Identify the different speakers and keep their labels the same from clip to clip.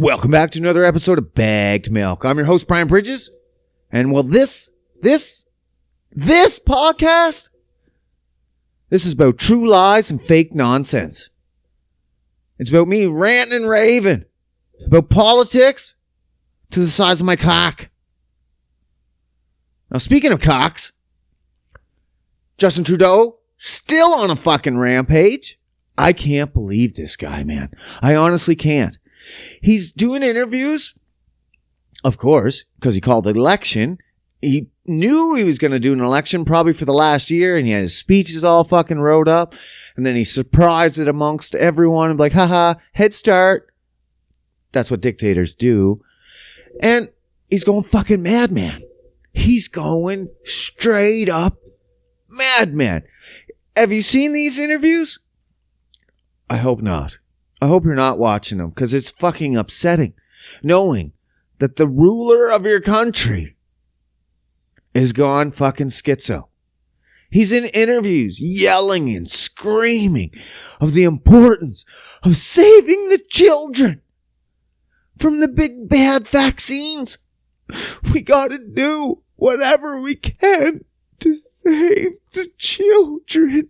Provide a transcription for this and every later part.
Speaker 1: Welcome back to another episode of Bagged Milk. I'm your host, Brian Bridges. And well, this podcast, this is about true lies and fake nonsense. It's about me ranting and raving about politics to the size of my cock. Now, speaking of cocks, Justin Trudeau still on a fucking rampage. I can't believe this guy, man. I honestly can't. He's doing interviews, of course, because he called the election. He knew he was going to do an election probably for the last year, and he had his speeches all fucking wrote up, and then he surprised it amongst everyone and like, haha, head start. That's what dictators do. And he's going fucking madman. He's going straight up madman. Have you seen these interviews? I hope not. I hope you're not watching them, because it's fucking upsetting knowing that the ruler of your country is gone fucking schizo. He's in interviews yelling and screaming of the importance of saving the children from the big bad vaccines. We gotta do whatever we can to save the children.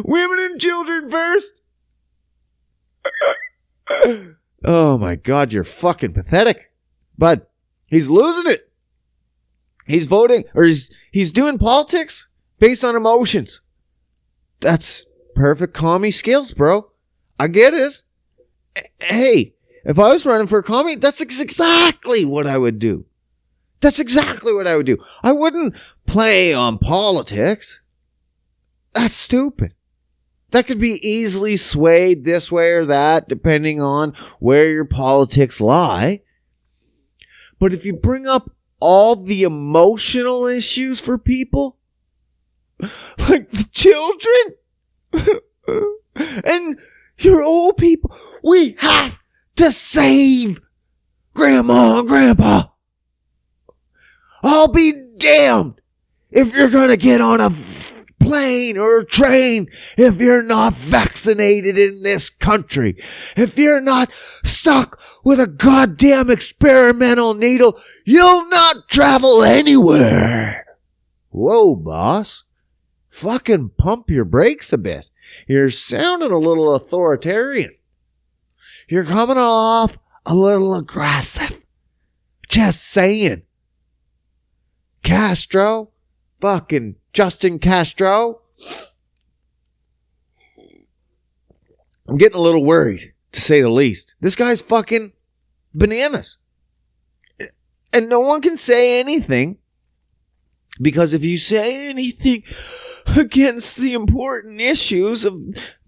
Speaker 1: Women and children first. Oh my God, you're fucking pathetic. But he's losing it. He's voting, or he's doing politics based on emotions. That's perfect commie skills, bro. I get it. Hey, if I was running for a commie, that's exactly what I would do. That's exactly what I would do. I wouldn't play on politics. That's stupid. That could be easily swayed this way or that, depending on where your politics lie. But if you bring up all the emotional issues for people, like the children and your old people, we have to save Grandma and Grandpa. I'll be damned if you're going to get on a plane or a train if you're not vaccinated in this country. If you're not stuck with a goddamn experimental needle, you'll not travel anywhere. Whoa, boss. Fucking pump your brakes a bit. You're sounding a little authoritarian. You're coming off a little aggressive. Just saying. Castro, fucking Justin Castro. I'm getting a little worried, to say the least. This guy's fucking bananas. And no one can say anything, because if you say anything against the important issues of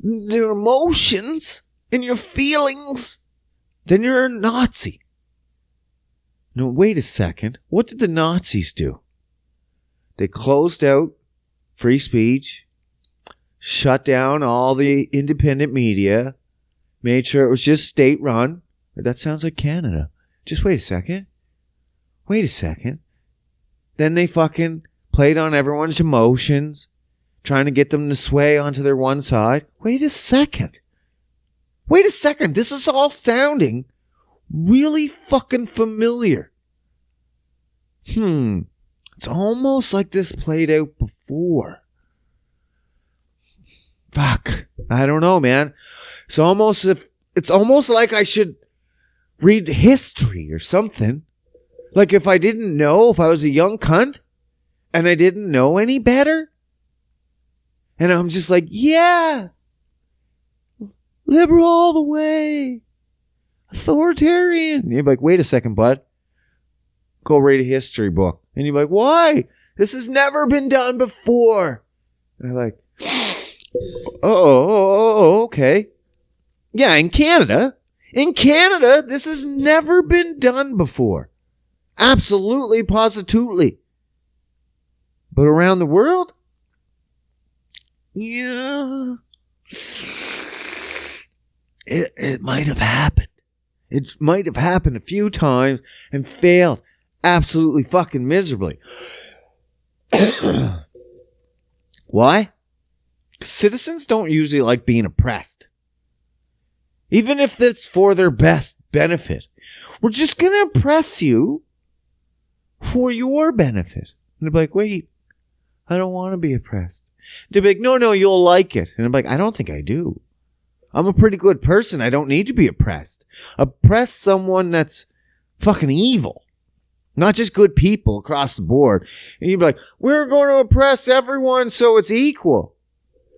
Speaker 1: your emotions and your feelings, then you're a Nazi. No, wait a second. What did the Nazis do? They closed out free speech, shut down all the independent media, made sure it was just state-run. That sounds like Canada. Just wait a second. Wait a second. Then they fucking played on everyone's emotions, trying to get them to sway onto their one side. Wait a second. Wait a second. This is all sounding really fucking familiar. It's almost like this played out before. Fuck. I don't know, man. It's almost like I should read history or something. Like if I didn't know, if I was a young cunt and I didn't know any better. And I'm just like, yeah. Liberal all the way. Authoritarian. And you're like, wait a second, bud. Go read a history book. And you're like, why? This has never been done before. And they're like, oh, okay. Yeah, in Canada, this has never been done before. Absolutely, positively. But around the world? Yeah. It might have happened. It might have happened a few times and failed absolutely fucking miserably. Why? Citizens don't usually like being oppressed. Even if it's for their best benefit. We're just going to oppress you for your benefit. And they'll be like, wait, I don't want to be oppressed. They'll be like, no, you'll like it. And I'm like, I don't think I do. I'm a pretty good person. I don't need to be oppressed. Oppress someone that's fucking evil. Not just good people across the board. And you'd be like, we're going to oppress everyone so it's equal.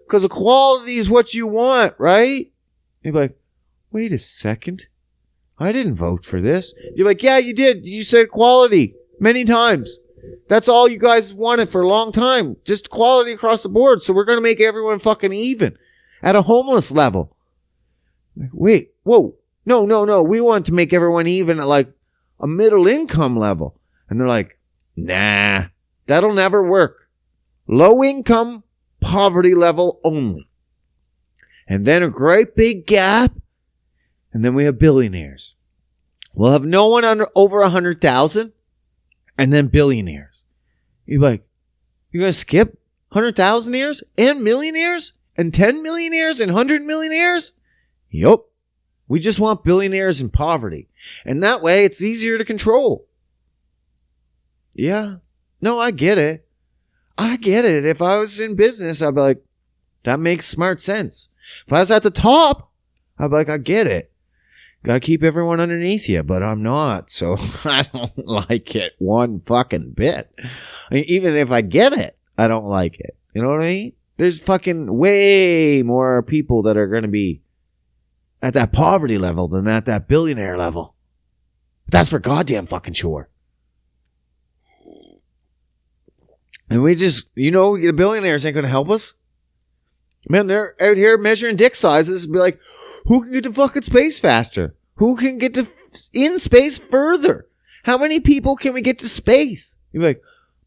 Speaker 1: Because equality is what you want, right? You'd be like, wait a second. I didn't vote for this. You're like, yeah, you did. You said equality many times. That's all you guys wanted for a long time. Just equality across the board. So we're going to make everyone fucking even at a homeless level. Like, wait, whoa. No. We want to make everyone even at like a middle income level. And they're like, nah, that'll never work. Low income, poverty level only. And then a great big gap. And then we have billionaires. We'll have no one under over 100,000. And then billionaires. You're like, you're going to skip 100,000 years and millionaires and 10 millionaires and 100 millionaires? Yup. We just want billionaires in poverty. And that way it's easier to control. Yeah. No, I get it. If I was in business, I'd be like, that makes smart sense. If I was at the top, I'd be like, I get it. Gotta keep everyone underneath you, but I'm not, so I don't like it one fucking bit. I mean, even if I get it, I don't like it. You know what I mean? There's fucking way more people that are gonna be at that poverty level than at that billionaire level. That's for goddamn fucking sure. And we just, the billionaires ain't gonna help us. Man, they're out here measuring dick sizes and be like, who can get to fucking space faster? Who can get to in space further? How many people can we get to space? You're like,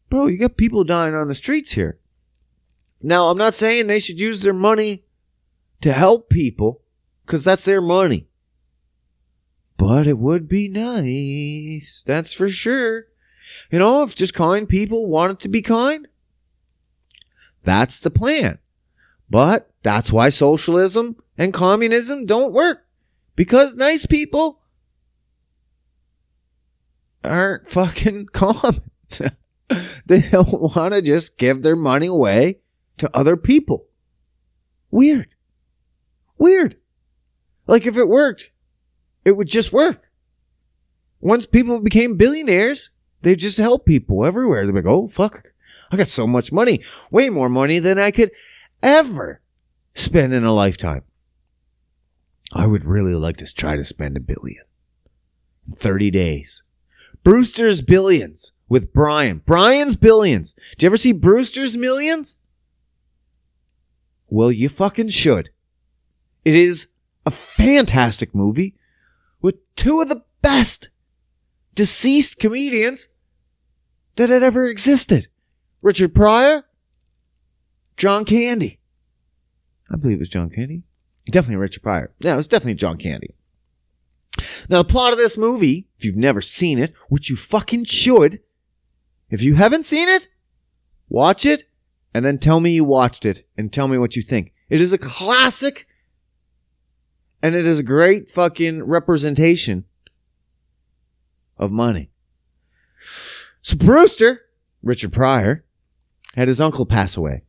Speaker 1: bro, you got people dying on the streets here. Now, I'm not saying they should use their money to help people, because that's their money. But it would be nice, that's for sure. If just kind people wanted to be kind, that's the plan. But that's why socialism and communism don't work. Because nice people aren't fucking common. They don't want to just give their money away to other people. Weird. Like if it worked, it would just work. Once people became billionaires, they just help people everywhere. They're like, oh, fuck. I got so much money. Way more money than I could ever spend in a lifetime. I would really like to try to spend $1 billion in 30 days. Brewster's Billions with Brian. Brian's Billions. Did you ever see Brewster's Millions? Well, you fucking should. It is a fantastic movie with two of the best deceased comedians that had ever existed. Richard Pryor, John Candy. I believe it was John Candy. Definitely Richard Pryor. Yeah, it was definitely John Candy. Now, the plot of this movie, if you've never seen it, which you fucking should, if you haven't seen it, watch it, and then tell me you watched it, and tell me what you think. It is a classic, and it is a great fucking representation of money. So Brewster, Richard Pryor, had his uncle pass away.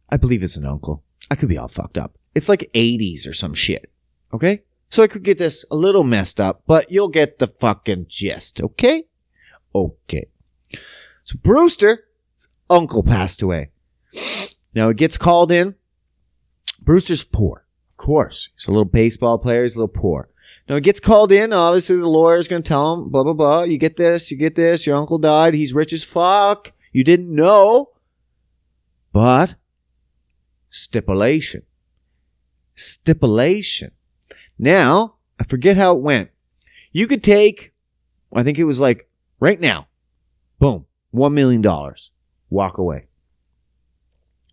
Speaker 1: I believe it's an uncle. I could be all fucked up. It's like 80s or some shit. Okay? So I could get this a little messed up, but you'll get the fucking gist. Okay? Okay. So Brewster's uncle passed away. Now he gets called in. Brewster's poor. Of course. He's a little baseball player. He's a little poor. Now he gets called in. Obviously the lawyer's going to tell him, blah, blah, blah. You get this. Your uncle died. He's rich as fuck. You didn't know. But stipulation. Now, I forget how it went. You could take, I think it was like right now, boom, $1 million. Walk away.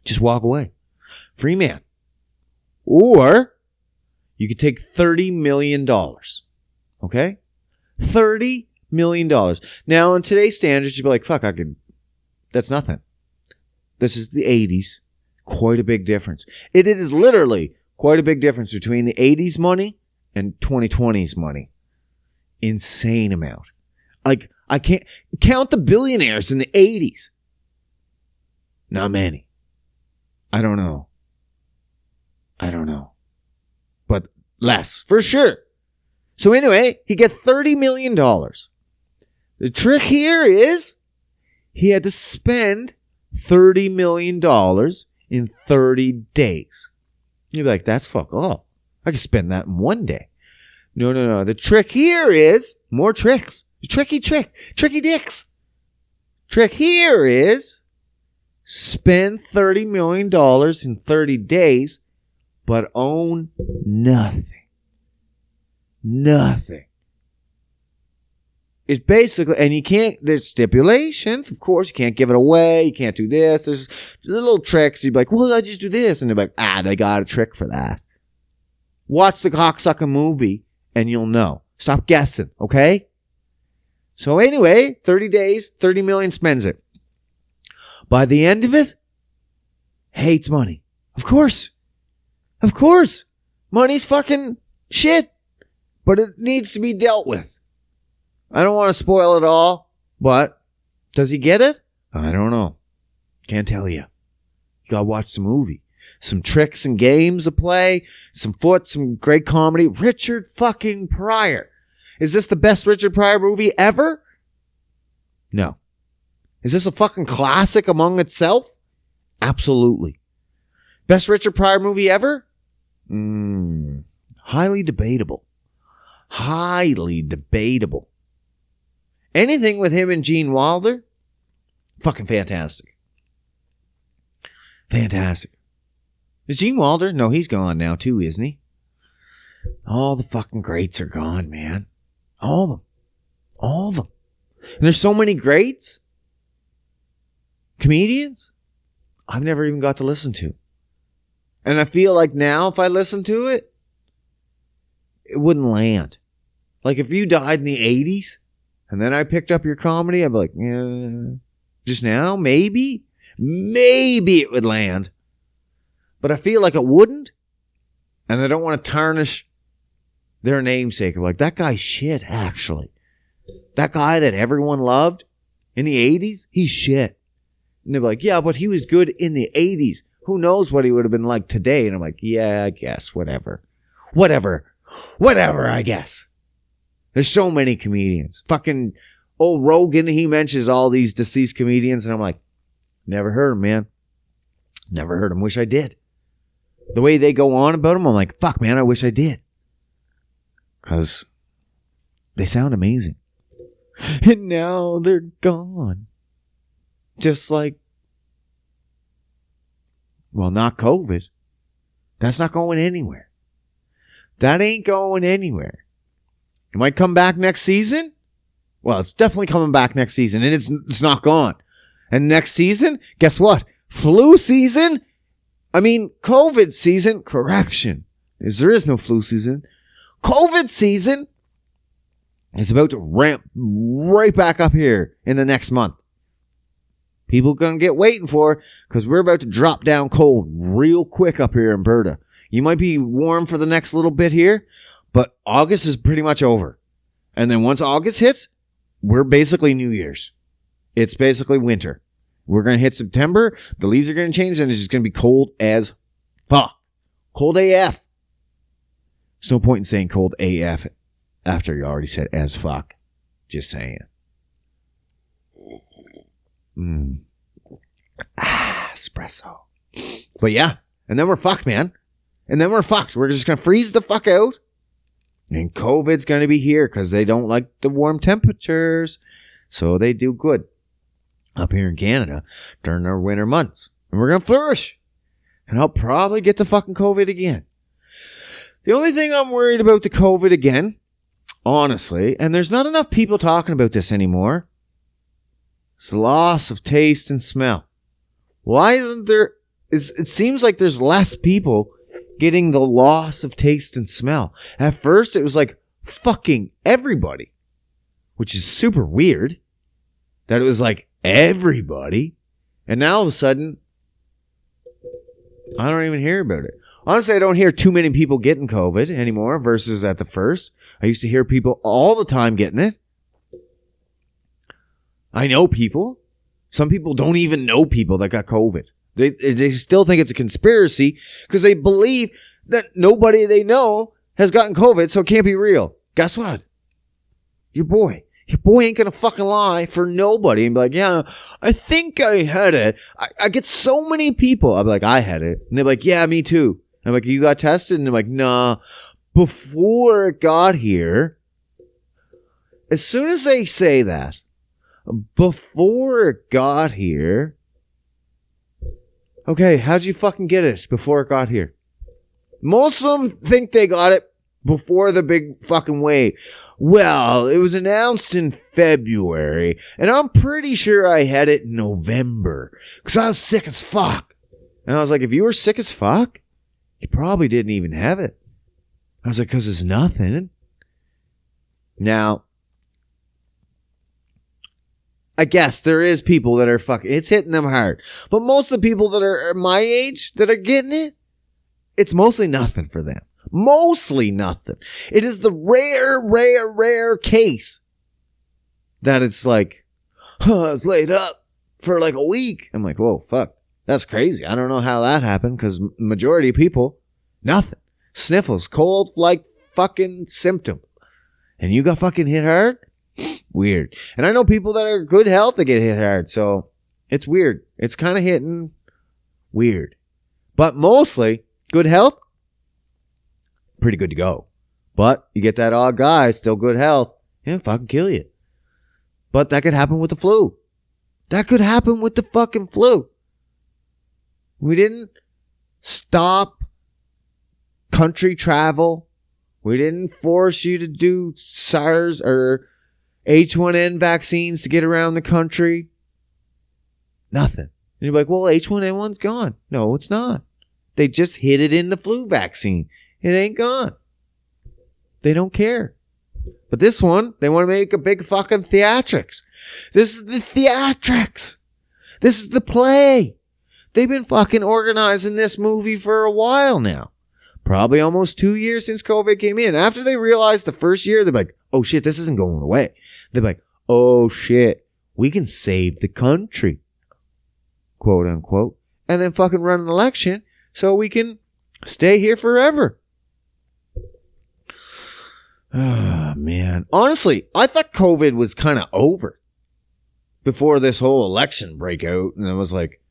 Speaker 1: Just walk away. Free man. Or you could take $30 million. Okay? $30 million. Now, in today's standards, you'd be like, fuck, that's nothing. This is the 80s. Quite a big difference. It is literally quite a big difference between the 80s money and 2020's money. Insane amount. Like, I can't count the billionaires in the 80s. Not many. I don't know. But less, for sure. So anyway, he gets $30 million. The trick here is he had to spend $30 million in 30 days. You'd be like, that's fuck all. I can spend that in one day. No. The trick here is more tricks. Tricky dicks. Trick here is spend $30 million in 30 days, but own nothing. Nothing. It's basically, and you can't, there's stipulations, of course, you can't give it away, you can't do this, there's little tricks, you'd be like, well, I just do this, and they're like, they got a trick for that. Watch the cocksucker movie, and you'll know. Stop guessing, okay? So anyway, 30 days, 30 million spends it. By the end of it, hates money. Of course. Money's fucking shit, but it needs to be dealt with. I don't want to spoil it all, but does he get it? I don't know. Can't tell you. You gotta watch the movie. Some tricks and games to play, some great comedy. Richard fucking Pryor. Is this the best Richard Pryor movie ever? No. Is this a fucking classic among itself? Absolutely. Best Richard Pryor movie ever? Highly debatable. Anything with him and Gene Wilder? Fucking fantastic. Is Gene Wilder? No, he's gone now too, isn't he? All the fucking greats are gone, man. All of them. And there's so many greats. Comedians I've never even got to listen to. And I feel like now if I listen to it, it wouldn't land. Like if you died in the 80s and then I picked up your comedy, I'd be like, yeah, just now, maybe it would land. But I feel like it wouldn't. And I don't want to tarnish their namesake. Like, that guy's shit, actually. That guy that everyone loved in the 80s, he's shit. And they're like, yeah, but he was good in the 80s. Who knows what he would have been like today? And I'm like, yeah, I guess, whatever, I guess. There's so many comedians. Fucking old Rogan, he mentions all these deceased comedians. And I'm like, never heard him, man. Never heard him. Wish I did. The way they go on about him, I'm like, fuck, man, I wish I did. Because they sound amazing. And now they're gone. Just like, well, not COVID. That's not going anywhere. That ain't going anywhere. It might come back next season. Well, it's definitely coming back next season, and it's not gone. And next season, guess what? Flu season. I mean, COVID season. Correction. There is no flu season. COVID season is about to ramp right back up here in the next month. People gonna get waiting for, because we're about to drop down cold real quick up here in Alberta. You might be warm for the next little bit here, but August is pretty much over. And then once August hits, we're basically New Year's. It's basically winter. We're going to hit September, the leaves are going to change, and it's just going to be cold as fuck. Cold AF. There's no point in saying cold AF after you already said as fuck. Just saying. Espresso. But yeah, and then we're fucked, man. And then we're fucked. We're just going to freeze the fuck out. And COVID's going to be here because they don't like the warm temperatures. So they do good up here in Canada during our winter months. And we're going to flourish. And I'll probably get the fucking COVID again. The only thing I'm worried about the COVID again, honestly, and there's not enough people talking about this anymore, it's the loss of taste and smell. Why isn't there... It seems like there's less people getting the loss of taste and smell. At first, it was like fucking everybody, which is super weird that it was like everybody. And now all of a sudden, I don't even hear about it. Honestly, I don't hear too many people getting COVID anymore versus at the first. I used to hear people all the time getting it. I know people. Some people don't even know people that got COVID. They still think it's a conspiracy because they believe that nobody they know has gotten COVID, so it can't be real. Guess what? Your boy ain't gonna fucking lie for nobody and be like, yeah, I think I had it. I get so many people. I'm like, I had it. And they're like, yeah, me too. I'm like, you got tested? And they're like, nah. Before it got here, as soon as they say that, before it got here, okay, how'd you fucking get it before it got here? Most of them think they got it before the big fucking wave. Well, it was announced in February, and I'm pretty sure I had it in November, because I was sick as fuck. And I was like, if you were sick as fuck, you probably didn't even have it. I was like, because it's nothing. Now, I guess there is people that are fucking, it's hitting them hard. But most of the people that are my age that are getting it, it's mostly nothing for them. Mostly nothing. It is the rare case that it's like, I was laid up for like a week. I'm like, whoa, fuck. That's crazy. I don't know how that happened because majority of people, nothing. Sniffles, cold, like fucking symptom. And you got fucking hit hard? Weird. And I know people that are good health that get hit hard. So it's weird. It's kind of hitting weird. But mostly good health, pretty good to go. But you get that odd guy, still good health, yeah, fucking kill you. But that could happen with the flu. That could happen with the fucking flu. We didn't stop country travel. We didn't force you to do SARS or H1N vaccines to get around the country. Nothing. And you're like, well, H1N1's gone. No, it's not. They just hid it in the flu vaccine. It ain't gone. They don't care. But this one, they want to make a big fucking theatrics. This is the theatrics. This is the play. They've been fucking organizing this movie for a while now. Probably almost 2 years since COVID came in. After they realized the first year, they're like, oh shit, this isn't going away. They're like, oh shit, we can save the country. Quote unquote. And then fucking run an election so we can stay here forever. Oh, man. Honestly, I thought COVID was kind of over before this whole election breakout. And I was like,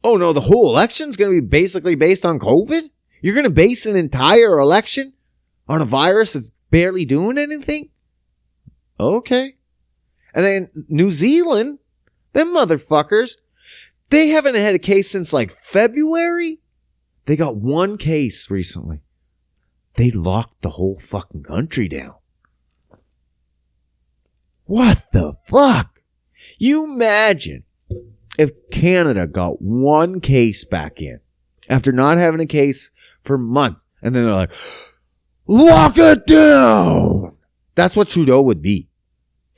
Speaker 1: oh no, the whole election's going to be basically based on COVID? You're going to base an entire election on a virus that's barely doing anything? Okay. And then New Zealand, them motherfuckers, they haven't had a case since like February. They got one case recently. They locked the whole fucking country down. What the fuck? You imagine if Canada got one case back in after not having a case for months, and then they're like, lock it down. That's what Trudeau would be.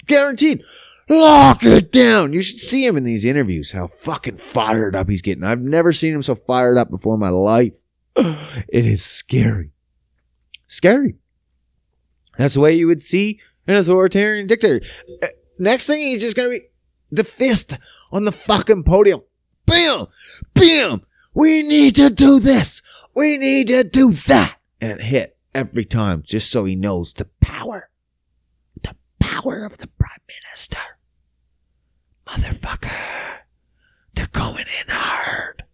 Speaker 1: Guaranteed. Lock it down. You should see him in these interviews, how fucking fired up he's getting. I've never seen him so fired up before in my life. It is scary. Scary. That's the way you would see an authoritarian dictator. Next thing, he's just going to be the fist on the fucking podium. Bam! Bam! We need to do this. We need to do that. And it hit every time just so he knows the power. The power of the Prime Minister. Motherfucker. They're going in hard.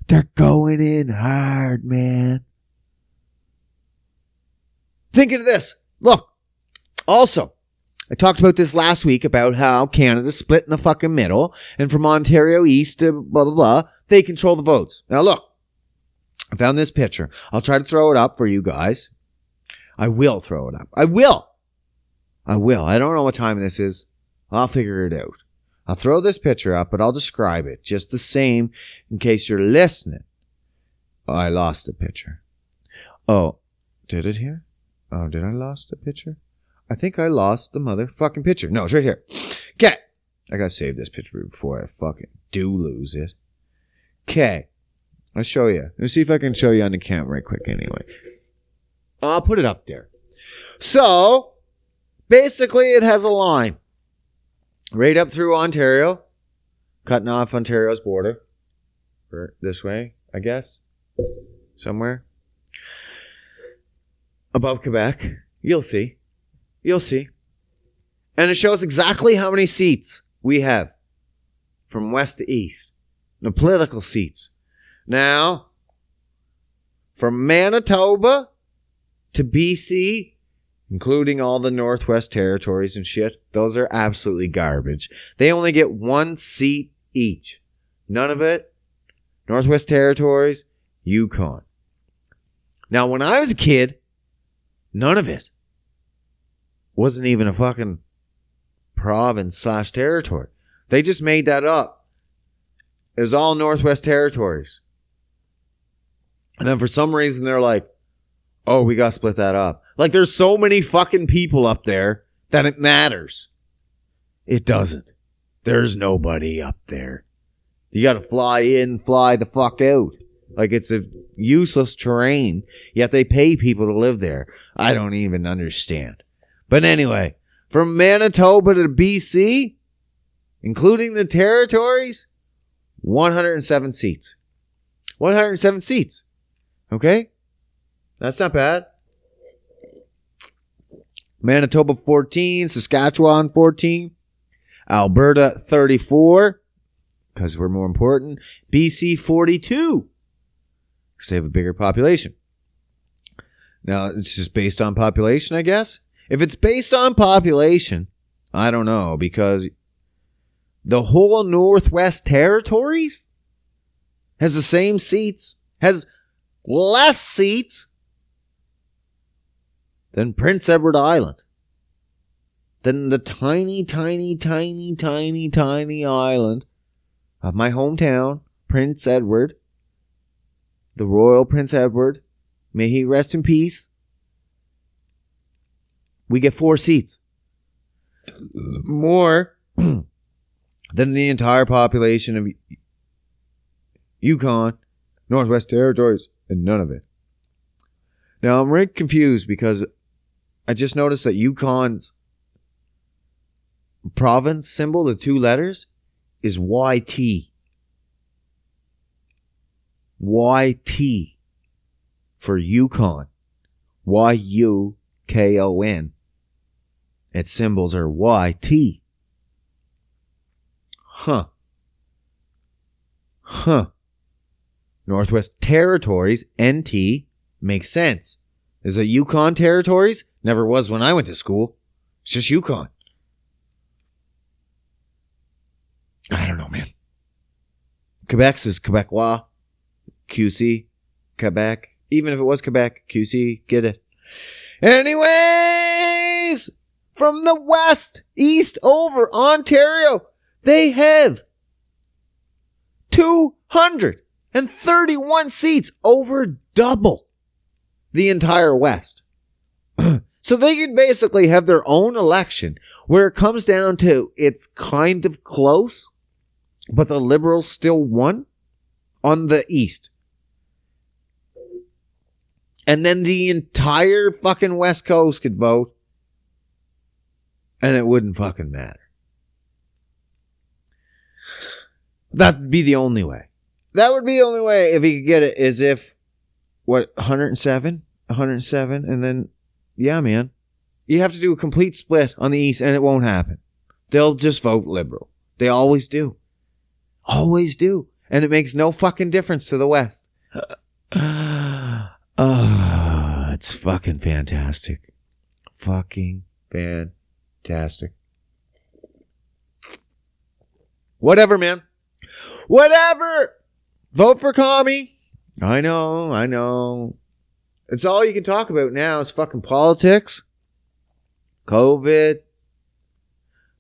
Speaker 1: They're going in hard, man. Think of this. Look. Also, I talked about this last week about how Canada's split in the fucking middle, and from Ontario East to blah, blah, blah, they control the votes. Now look, I found this picture. I'll try to throw it up for you guys. I will throw it up. I will. I don't know what time this is. I'll figure it out. I'll throw this picture up, but I'll describe it just the same in case you're listening. Oh, I lost the picture. Oh, did it here? Oh, did I lost the picture? I think I lost the motherfucking picture. No, it's right here. Okay. I gotta save this picture before I fucking do lose it. Okay. I'll show you. Let's see if I can show you on the camera right quick anyway. I'll put it up there. So, basically it has a line right up through Ontario, cutting off Ontario's border. Or this way, I guess. Somewhere. Above Quebec. You'll see. You'll see. And it shows exactly how many seats we have from west to east. The political seats. Now, from Manitoba to BC, including all the Northwest Territories and shit, those are absolutely garbage. They only get 1 seat each. None of it. Northwest Territories, Yukon. Now, when I was a kid, none of it wasn't even a fucking province/territory. They just made that up. It was all Northwest Territories. And then for some reason they're like, oh, we gotta split that up. Like there's so many fucking people up there that it matters. It doesn't. There's nobody up there. You gotta fly in, fly the fuck out. Like it's a useless terrain, yet they pay people to live there. I don't even understand. But anyway, from Manitoba to BC, including the territories, 107 seats. 107 seats. Okay? That's not bad. Manitoba 14, Saskatchewan 14, Alberta 34, because we're more important, BC 42, because they have a bigger population. Now, it's just based on population, I guess. If it's based on population, I don't know, because the whole Northwest Territories has the same seats, has less seats than Prince Edward Island. Than the tiny, tiny, tiny, tiny, tiny island of my hometown, Prince Edward. The Royal Prince Edward. May he rest in peace. We get 4 seats. More than the entire population of Yukon, Northwest Territories, and none of it. Now, I'm really confused because I just noticed that Yukon's province symbol, the 2 letters, is YT. YT for Yukon. YUKON. Its symbols are YT. Huh. Northwest Territories, NT, makes sense. Is it Yukon Territories? Never was when I went to school. It's just Yukon. I don't know, man. Quebec's is Quebecois. QC. Quebec. Even if it was Quebec, QC. Get it. Anyways, from the west, east over Ontario, they have 231 seats, over double the entire West. So they could basically have their own election where it comes down to it's kind of close, but the Liberals still won on the East. And then the entire fucking West Coast could vote, and it wouldn't fucking matter. That'd be the only way. That would be the only way if he could get it, is if, 107, and then, yeah, man. You have to do a complete split on the East, and it won't happen. They'll just vote Liberal. They always do. Always do. And it makes no fucking difference to the West. It's fucking fantastic. Fucking fantastic. Whatever, man. Whatever. Vote for commie. I know. It's all you can talk about now is fucking politics. COVID.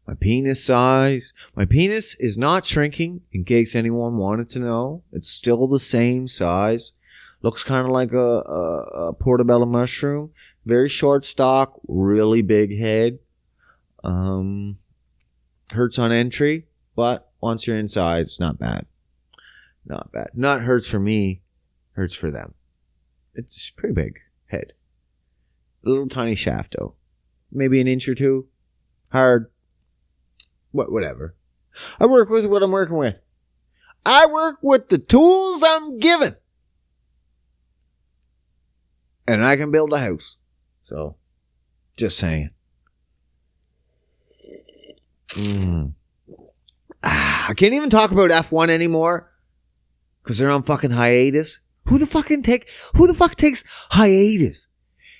Speaker 1: My penis size. My penis is not shrinking, in case anyone wanted to know. It's still the same size. Looks kind of like a portobello mushroom. Very short stalk. Really big head. Hurts on entry, but once you're inside, it's not bad. Not bad. Not hurts for me. Hurts for them. It's pretty big head. A little tiny shaft, though. Maybe an inch or two. Hard. Whatever. I work with what I'm working with. I work with the tools I'm given. And I can build a house. So, just saying. I can't even talk about F1 anymore. Because they're on fucking hiatus. Who the fuck takes hiatus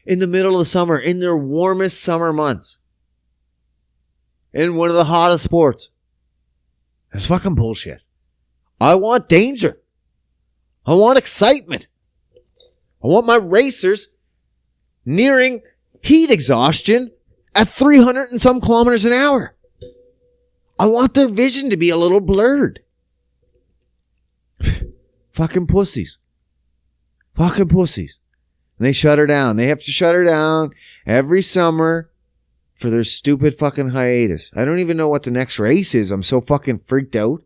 Speaker 1: in the middle of the summer, in their warmest summer months? In one of the hottest sports. It's fucking bullshit. I want danger. I want excitement. I want my racers nearing heat exhaustion at 300 and some kilometers an hour. I want their vision to be a little blurred. Fucking pussies. Fucking pussies. And they shut her down. They have to shut her down every summer for their stupid fucking hiatus. I don't even know what the next race is. I'm so fucking freaked out.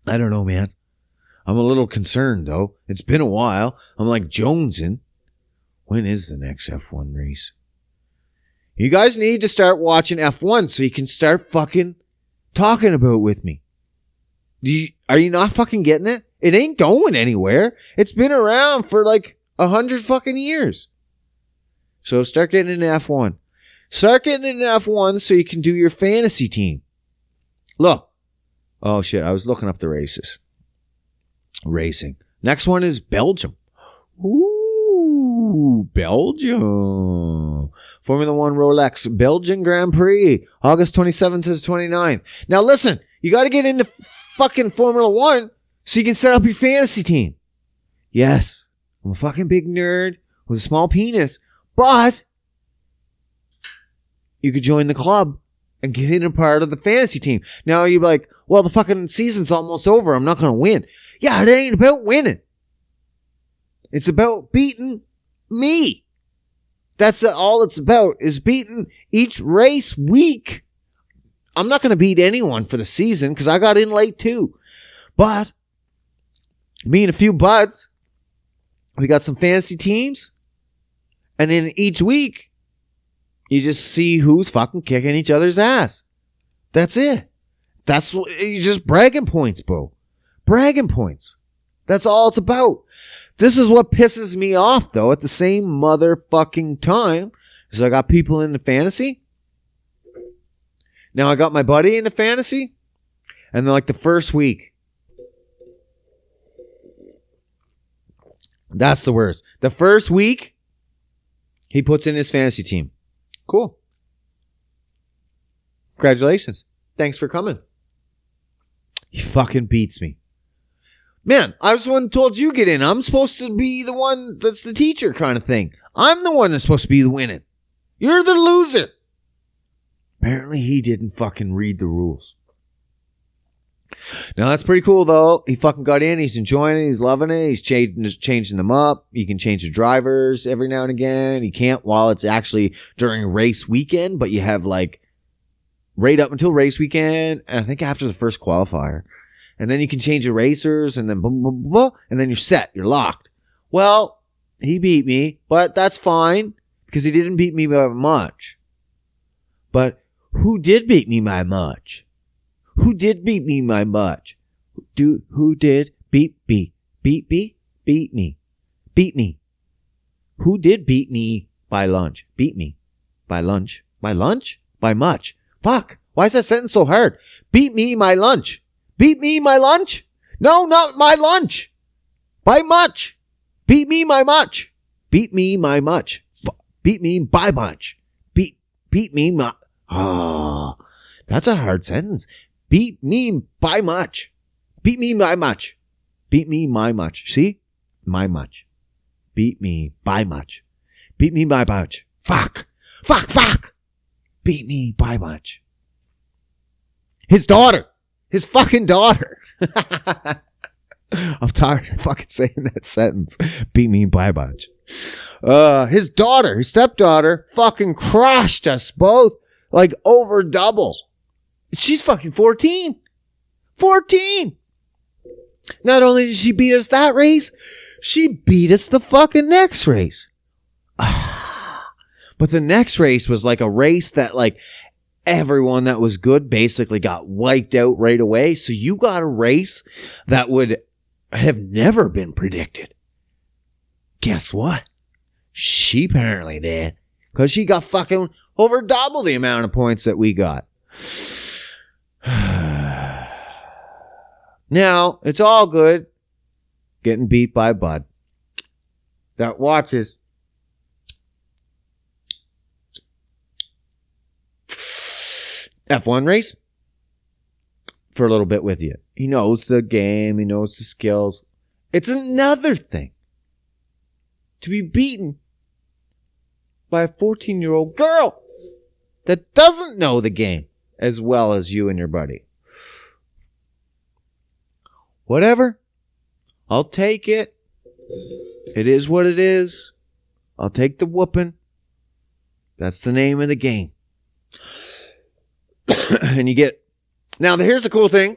Speaker 1: I don't know, man. I'm a little concerned, though. It's been a while. I'm like jonesing. When is the next F1 race? You guys need to start watching F1 so you can start fucking talking about it with me. Are you not fucking getting it? It ain't going anywhere. It's been around for like 100 fucking years. So start getting into F1. Start getting into F1 so you can do your fantasy team. Look. Oh shit, I was looking up the races. Racing. Next one is Belgium. Ooh, Belgium. Formula One Rolex Belgian Grand Prix, August 27th to the 29th. Now listen, you got to get into fucking Formula One so you can set up your fantasy team. Yes, I'm a fucking big nerd with a small penis, but you could join the club and get in a part of the fantasy team. Now you're like, well, the fucking season's almost over. I'm not going to win. Yeah, it ain't about winning. It's about beating me. That's all it's about, is beating each race week. I'm not going to beat anyone for the season because I got in late too. But me and a few buds, we got some fantasy teams. And then each week, you just see who's fucking kicking each other's ass. That's it. That's what, you just bragging points, bro. Bragging points. That's all it's about. This is what pisses me off, though, at the same motherfucking time. So I got people into fantasy. Now I got my buddy into fantasy. And then like the first week. That's the worst. The first week, he puts in his fantasy team. Cool. Congratulations. Thanks for coming. He fucking beats me. Man, I was the one who told you get in. I'm supposed to be the one that's the teacher kind of thing. I'm the one that's supposed to be the winning. You're the loser. Apparently he didn't fucking read the rules. Now that's pretty cool though. He fucking got in. He's enjoying it. He's loving it. He's changing them up. You can change the drivers every now and again. You can't while it's actually during race weekend, but you have like right up until race weekend. And I think after the first qualifier. And then you can change your racers and then blah, blah, blah, blah, and then you're set. You're locked. Well, he beat me, but that's fine because he didn't beat me by much. But who did beat me by much? Who did beat me by much? Who did beat me? Beat me? Beat me. Beat me. Who did beat me by lunch? Beat me. By lunch? By lunch? By much? Fuck. Why is that sentence so hard? Beat me my lunch. Beat me my lunch? No, not my lunch. By much. Beat me my much. Beat me my much. Beat me by much. Beat me my... Oh, that's a hard sentence. Beat me by much. Beat me by much. Beat me my much. See? My much. Beat me by much. Beat me by much. Fuck. Fuck, fuck. Beat me by much. His daughter. His fucking daughter. I'm tired of fucking saying that sentence. Beat me by much. His daughter, his stepdaughter, fucking crushed us both like over double. She's fucking 14. 14. Not only did she beat us that race, she beat us the fucking next race. But the next race was like a race that like everyone that was good basically got wiped out right away. So you got a race that would have never been predicted. Guess what? She apparently did. Because she got fucking over double the amount of points that we got. Now, it's all good getting beat by Bud that watches F1 race for a little bit with you. He knows the game. He knows the skills. It's another thing to be beaten by a 14-year-old girl that doesn't know the game as well as you and your buddy. Whatever. I'll take it. It is what it is. I'll take the whooping. That's the name of the game. And you get... Now, here's the cool thing.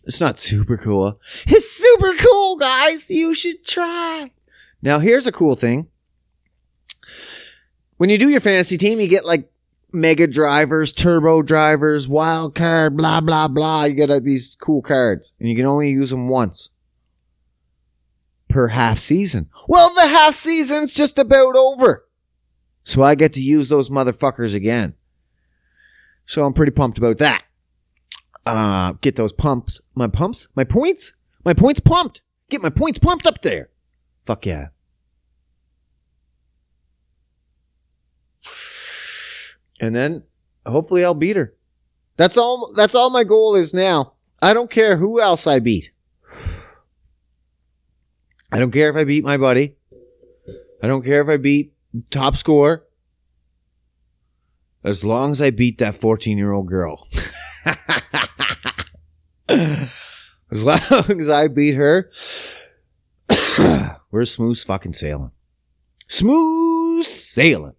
Speaker 1: It's not super cool. It's super cool, guys. You should try. Now, here's a cool thing. When you do your fantasy team, you get like mega drivers, turbo drivers, wild card, blah, blah, blah. You get these cool cards. And you can only use them once per half season. Well, the half season's just about over. So I get to use those motherfuckers again. So I'm pretty pumped about that. Get those pumps. My points pumped. Get my points pumped up there. Fuck yeah. And then hopefully I'll beat her. That's all my goal is now. I don't care who else I beat. I don't care if I beat my buddy. I don't care if I beat top scorer. As long as I beat that 14-year-old girl. As long as I beat her, we're smooth fucking sailing. Smooth sailing.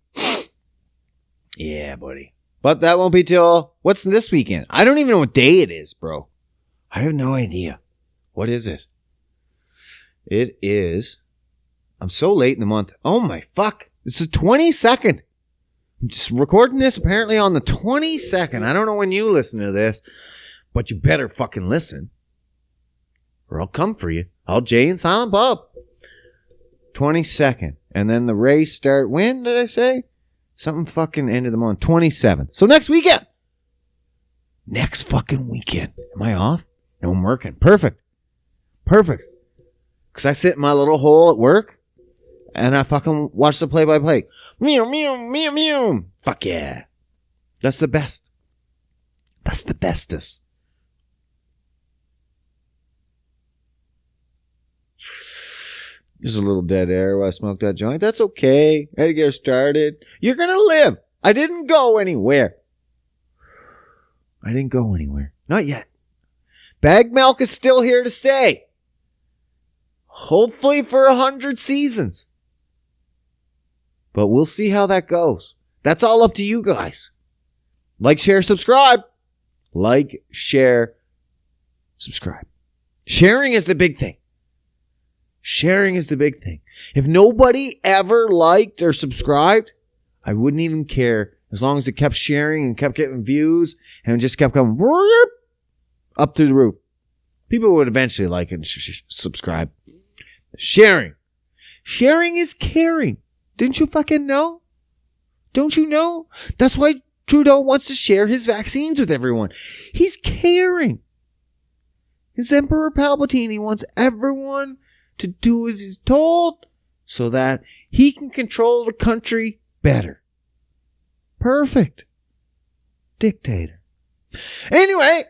Speaker 1: Yeah, buddy. But that won't be till... What's this weekend? I don't even know what day it is, bro. I have no idea. What is it? It is... I'm so late in the month. Oh my fuck. It's the 22nd. I'm just recording this apparently on the 22nd. I don't know when you listen to this, but you better fucking listen. Or I'll come for you. I'll Jay and Silent Bob. 22nd. And then the race start... When did I say? Something fucking end of the month. 27th. So next weekend. Next fucking weekend. Am I off? No, I'm working. Perfect. Because I sit in my little hole at work and I fucking watch the play-by-play. Meow, meow, meow, meow. Fuck yeah. That's the best. That's the bestest. Just a little dead air while I smoke that joint. That's okay. I had to get her started. You're going to live. I didn't go anywhere. Not yet. Bag milk is still here to stay. Hopefully for 100 seasons. But we'll see how that goes. That's all up to you guys. Like, share, subscribe. Like, share, subscribe. Sharing is the big thing. If nobody ever liked or subscribed, I wouldn't even care. As long as it kept sharing and kept getting views and just kept going up through the roof. People would eventually like and subscribe. Sharing is caring. Didn't you fucking know? Don't you know? That's why Trudeau wants to share his vaccines with everyone. He's caring. His Emperor Palpatine, he wants everyone to do as he's told so that he can control the country better. Perfect. Dictator. Anyway,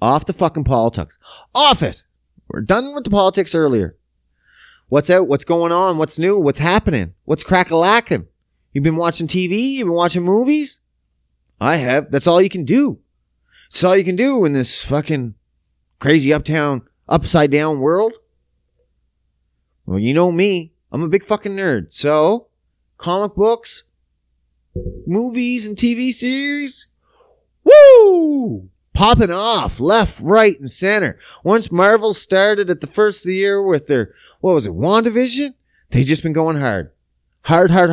Speaker 1: off the fucking politics. Off it. We're done with the politics earlier. What's out? What's going on? What's new? What's happening? What's crack-a-lacking? You've been watching TV? You've been watching movies? I have. That's all you can do. That's all you can do in this fucking crazy upside down world. Well, you know me. I'm a big fucking nerd. So, comic books, movies, and TV series. Woo! popping off left, right, and center. Once Marvel started at the first of the year with their, what was it, WandaVision? They just been going hard. Hard. And I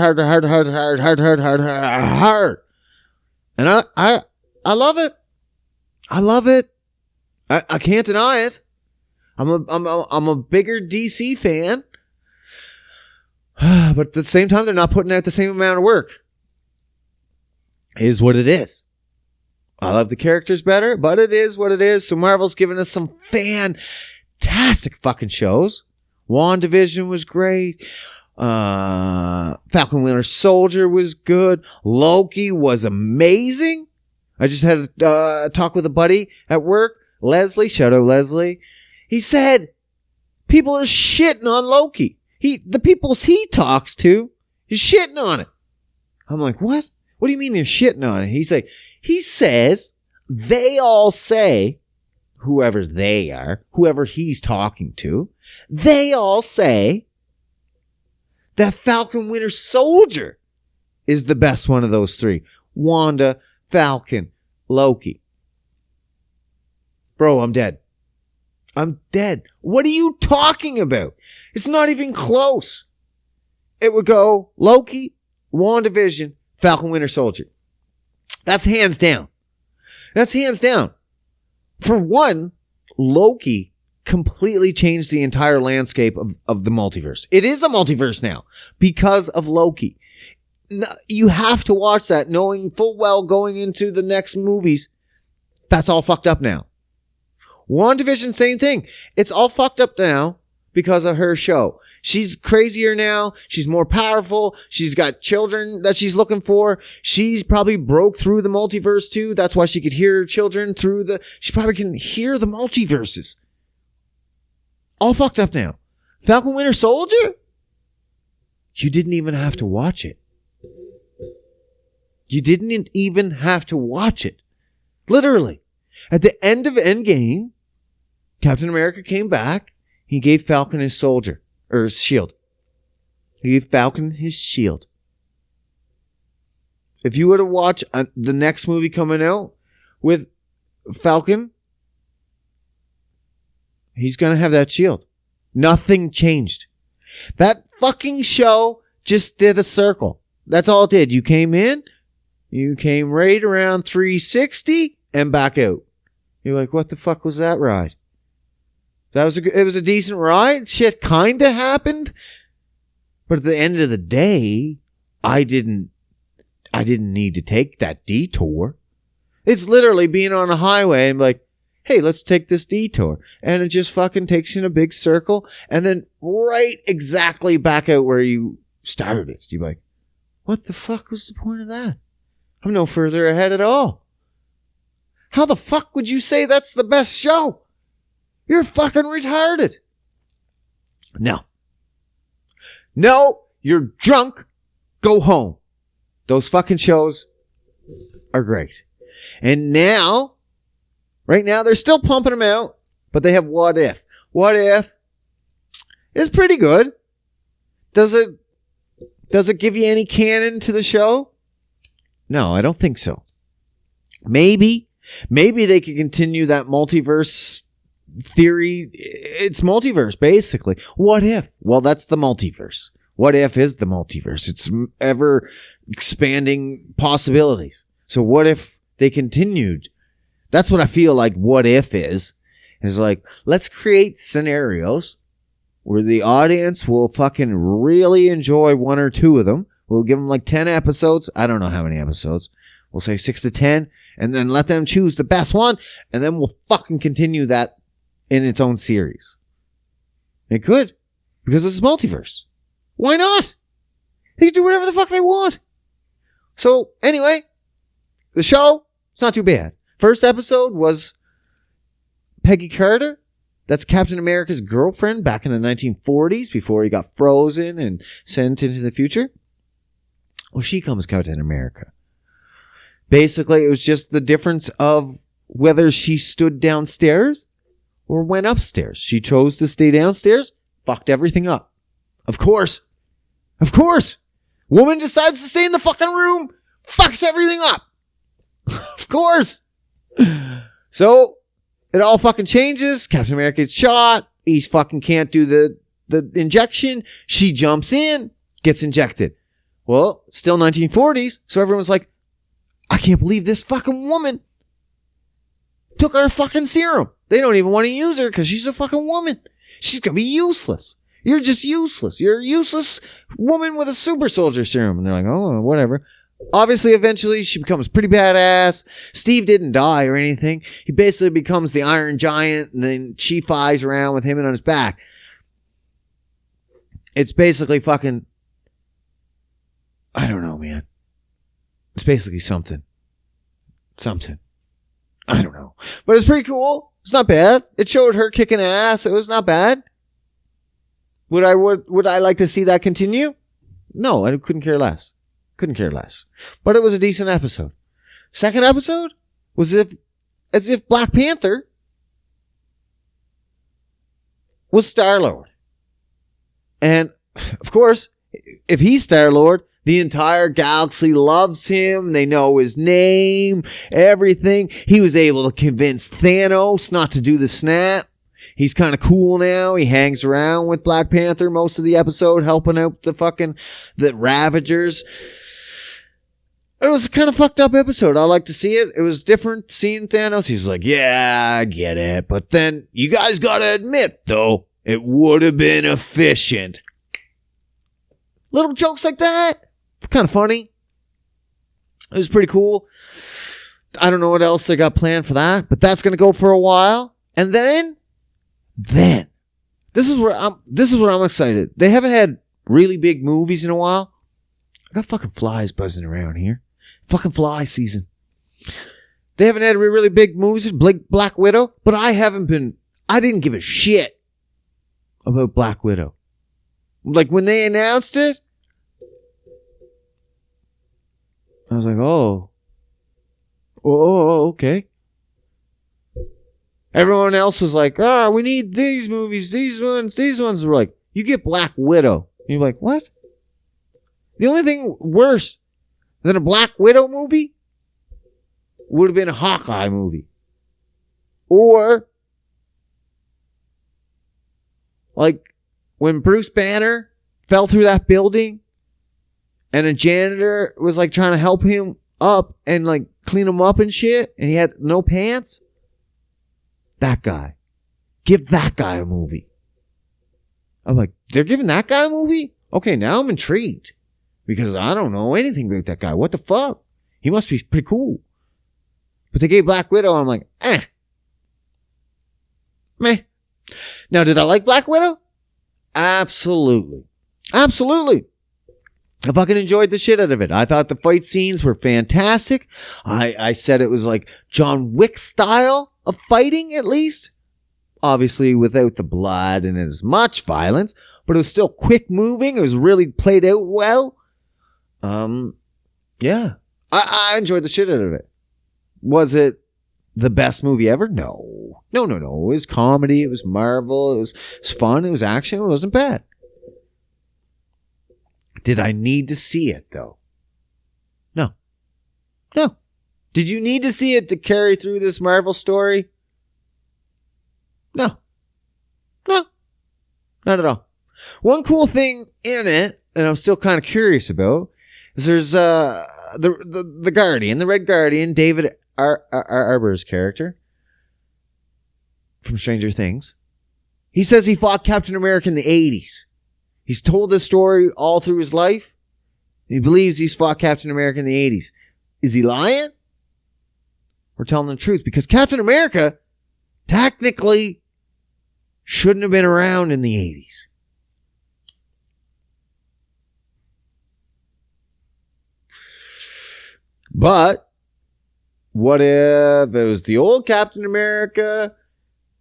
Speaker 1: love it. I love it. I can't deny it. I'm a bigger DC fan. But at the same time, they're not putting out the same amount of work. Is what it is. I love the characters better, but it is what it is. So Marvel's giving us some fantastic fucking shows. WandaVision was great. Falcon Winter Soldier was good. Loki was amazing. I just had a talk with a buddy at work, Leslie. Shout out Leslie. He said people are shitting on Loki. The people he talks to is shitting on it. I'm like, what? What do you mean they're shitting on it? He says they all say, whoever they are, whoever he's talking to, they all say that Falcon Winter Soldier is the best one of those three. Wanda, Falcon, Loki. Bro, I'm dead. I'm dead. What are you talking about? It's not even close. It would go Loki, WandaVision, Falcon Winter Soldier. That's hands down. That's hands down. For one, Loki completely changed the entire landscape of the multiverse. It is a multiverse now because of Loki. You have to watch that knowing full well going into the next movies, that's all fucked up now. WandaVision, same thing. It's all fucked up now because of her show. She's crazier now. She's more powerful. She's got children that she's looking for. She's probably broke through the multiverse too. That's why she could hear her children through she probably can hear the multiverses. All fucked up now. Falcon Winter Soldier? You didn't even have to watch it. You didn't even have to watch it. Literally. At the end of Endgame, Captain America came back. He gave Falcon his shield. He gave Falcon his shield. If you were to watch the next movie coming out with Falcon, he's going to have that shield. Nothing changed. That fucking show just did a circle. That's all it did. You came in, you came right around 360 and back out. You're like, what the fuck was that ride? It was a decent ride. Shit kind of happened. But at the end of the day, I didn't need to take that detour. It's literally being on a highway and like, hey, let's take this detour. And it just fucking takes you in a big circle and then right exactly back out where you started. You're like, what the fuck was the point of that? I'm no further ahead at all. How the fuck would you say that's the best show? You're fucking retarded. No, you're drunk. Go home. Those fucking shows are great. And now, right now, they're still pumping them out, but they have What If. What If is pretty good. Does it give you any canon to the show? No, I don't think so. Maybe they could continue that multiverse theory. It's multiverse, basically. What if? Well, that's the multiverse. What if is the multiverse? It's ever expanding possibilities. So what if they continued? That's what I feel like what if is like, let's create scenarios where the audience will fucking really enjoy one or two of them. We'll give them like 10 episodes. I don't know how many episodes. We'll say 6 to 10 and then let them choose the best one. And then we'll fucking continue that in its own series. It could, because it's multiverse. Why not? They can do whatever the fuck they want. So anyway, the show, it's not too bad. First episode was Peggy Carter. That's Captain America's girlfriend back in the 1940s before he got frozen and sent into the future. Well, she comes Captain America. Basically, it was just the difference of whether she stood downstairs or went upstairs. She chose to stay downstairs, fucked everything up. Of course. Woman decides to stay in the fucking room, fucks everything up. Of course. So it all fucking changes. Captain America gets shot. He fucking can't do the injection. She jumps in, gets injected. Well, still 1940s. So everyone's like, I can't believe this fucking woman took our fucking serum. They don't even want to use her because she's a fucking woman. She's going to be useless. You're just useless. You're a useless woman with a super soldier serum. And they're like, oh, whatever. Obviously, eventually, she becomes pretty badass. Steve didn't die or anything. He basically becomes the Iron Giant, and then she flies around with him on his back. It's basically fucking... I don't know, man. It's basically something. Something. I don't know. But it's pretty cool. It's not bad. It showed her kicking ass. It was not bad. Would I like to see that continue? No, I couldn't care less. Couldn't care less. But it was a decent episode. Second episode was as if Black Panther was Star-Lord. And, of course, if he's Star-Lord, the entire galaxy loves him. They know his name, everything. He was able to convince Thanos not to do the snap. He's kind of cool now. He hangs around with Black Panther most of the episode, helping out the Ravagers. It was a kind of fucked up episode. I like to see it. It was different seeing Thanos. He's like, yeah, I get it. But then you guys gotta admit, though, it would have been efficient. Little jokes like that. Kind of funny. It was pretty cool. I don't know what else they got planned for that, but that's going to go for a while. And then this is where I'm excited. They haven't had really big movies in a while. I got fucking flies buzzing around here. Fucking fly season. They haven't had really big movies. Black Widow, but I didn't give a shit about Black Widow. Like when they announced it, I was like, oh, okay. Everyone else was like, we need these movies, these ones. Were like, you get Black Widow. And you're like, what? The only thing worse than a Black Widow movie would have been a Hawkeye movie. Or, like, when Bruce Banner fell through that building and a janitor was like trying to help him up and like clean him up and shit, and he had no pants. That guy. Give that guy a movie. I'm like, they're giving that guy a movie? Okay, now I'm intrigued. Because I don't know anything about that guy. What the fuck? He must be pretty cool. But they gave Black Widow, I'm like, meh. Now, did I like Black Widow? Absolutely. I fucking enjoyed the shit out of it. I thought the fight scenes were fantastic. I said it was like John Wick style of fighting, at least. Obviously, without the blood and as much violence, but it was still quick moving. It was really played out well. Yeah. I enjoyed the shit out of it. Was it the best movie ever? No. It was comedy. It was Marvel. It was fun. It was action. It wasn't bad. Did I need to see it, though? No. Did you need to see it to carry through this Marvel story? No. Not at all. One cool thing in it that I'm still kind of curious about is there's the Guardian, the Red Guardian, David Arbor's character from Stranger Things. He says he fought Captain America in the 80s. He's told this story all through his life. He believes he's fought Captain America in the 80s. Is he lying? Or telling the truth? Because Captain America technically shouldn't have been around in the 80s. But what if it was the old Captain America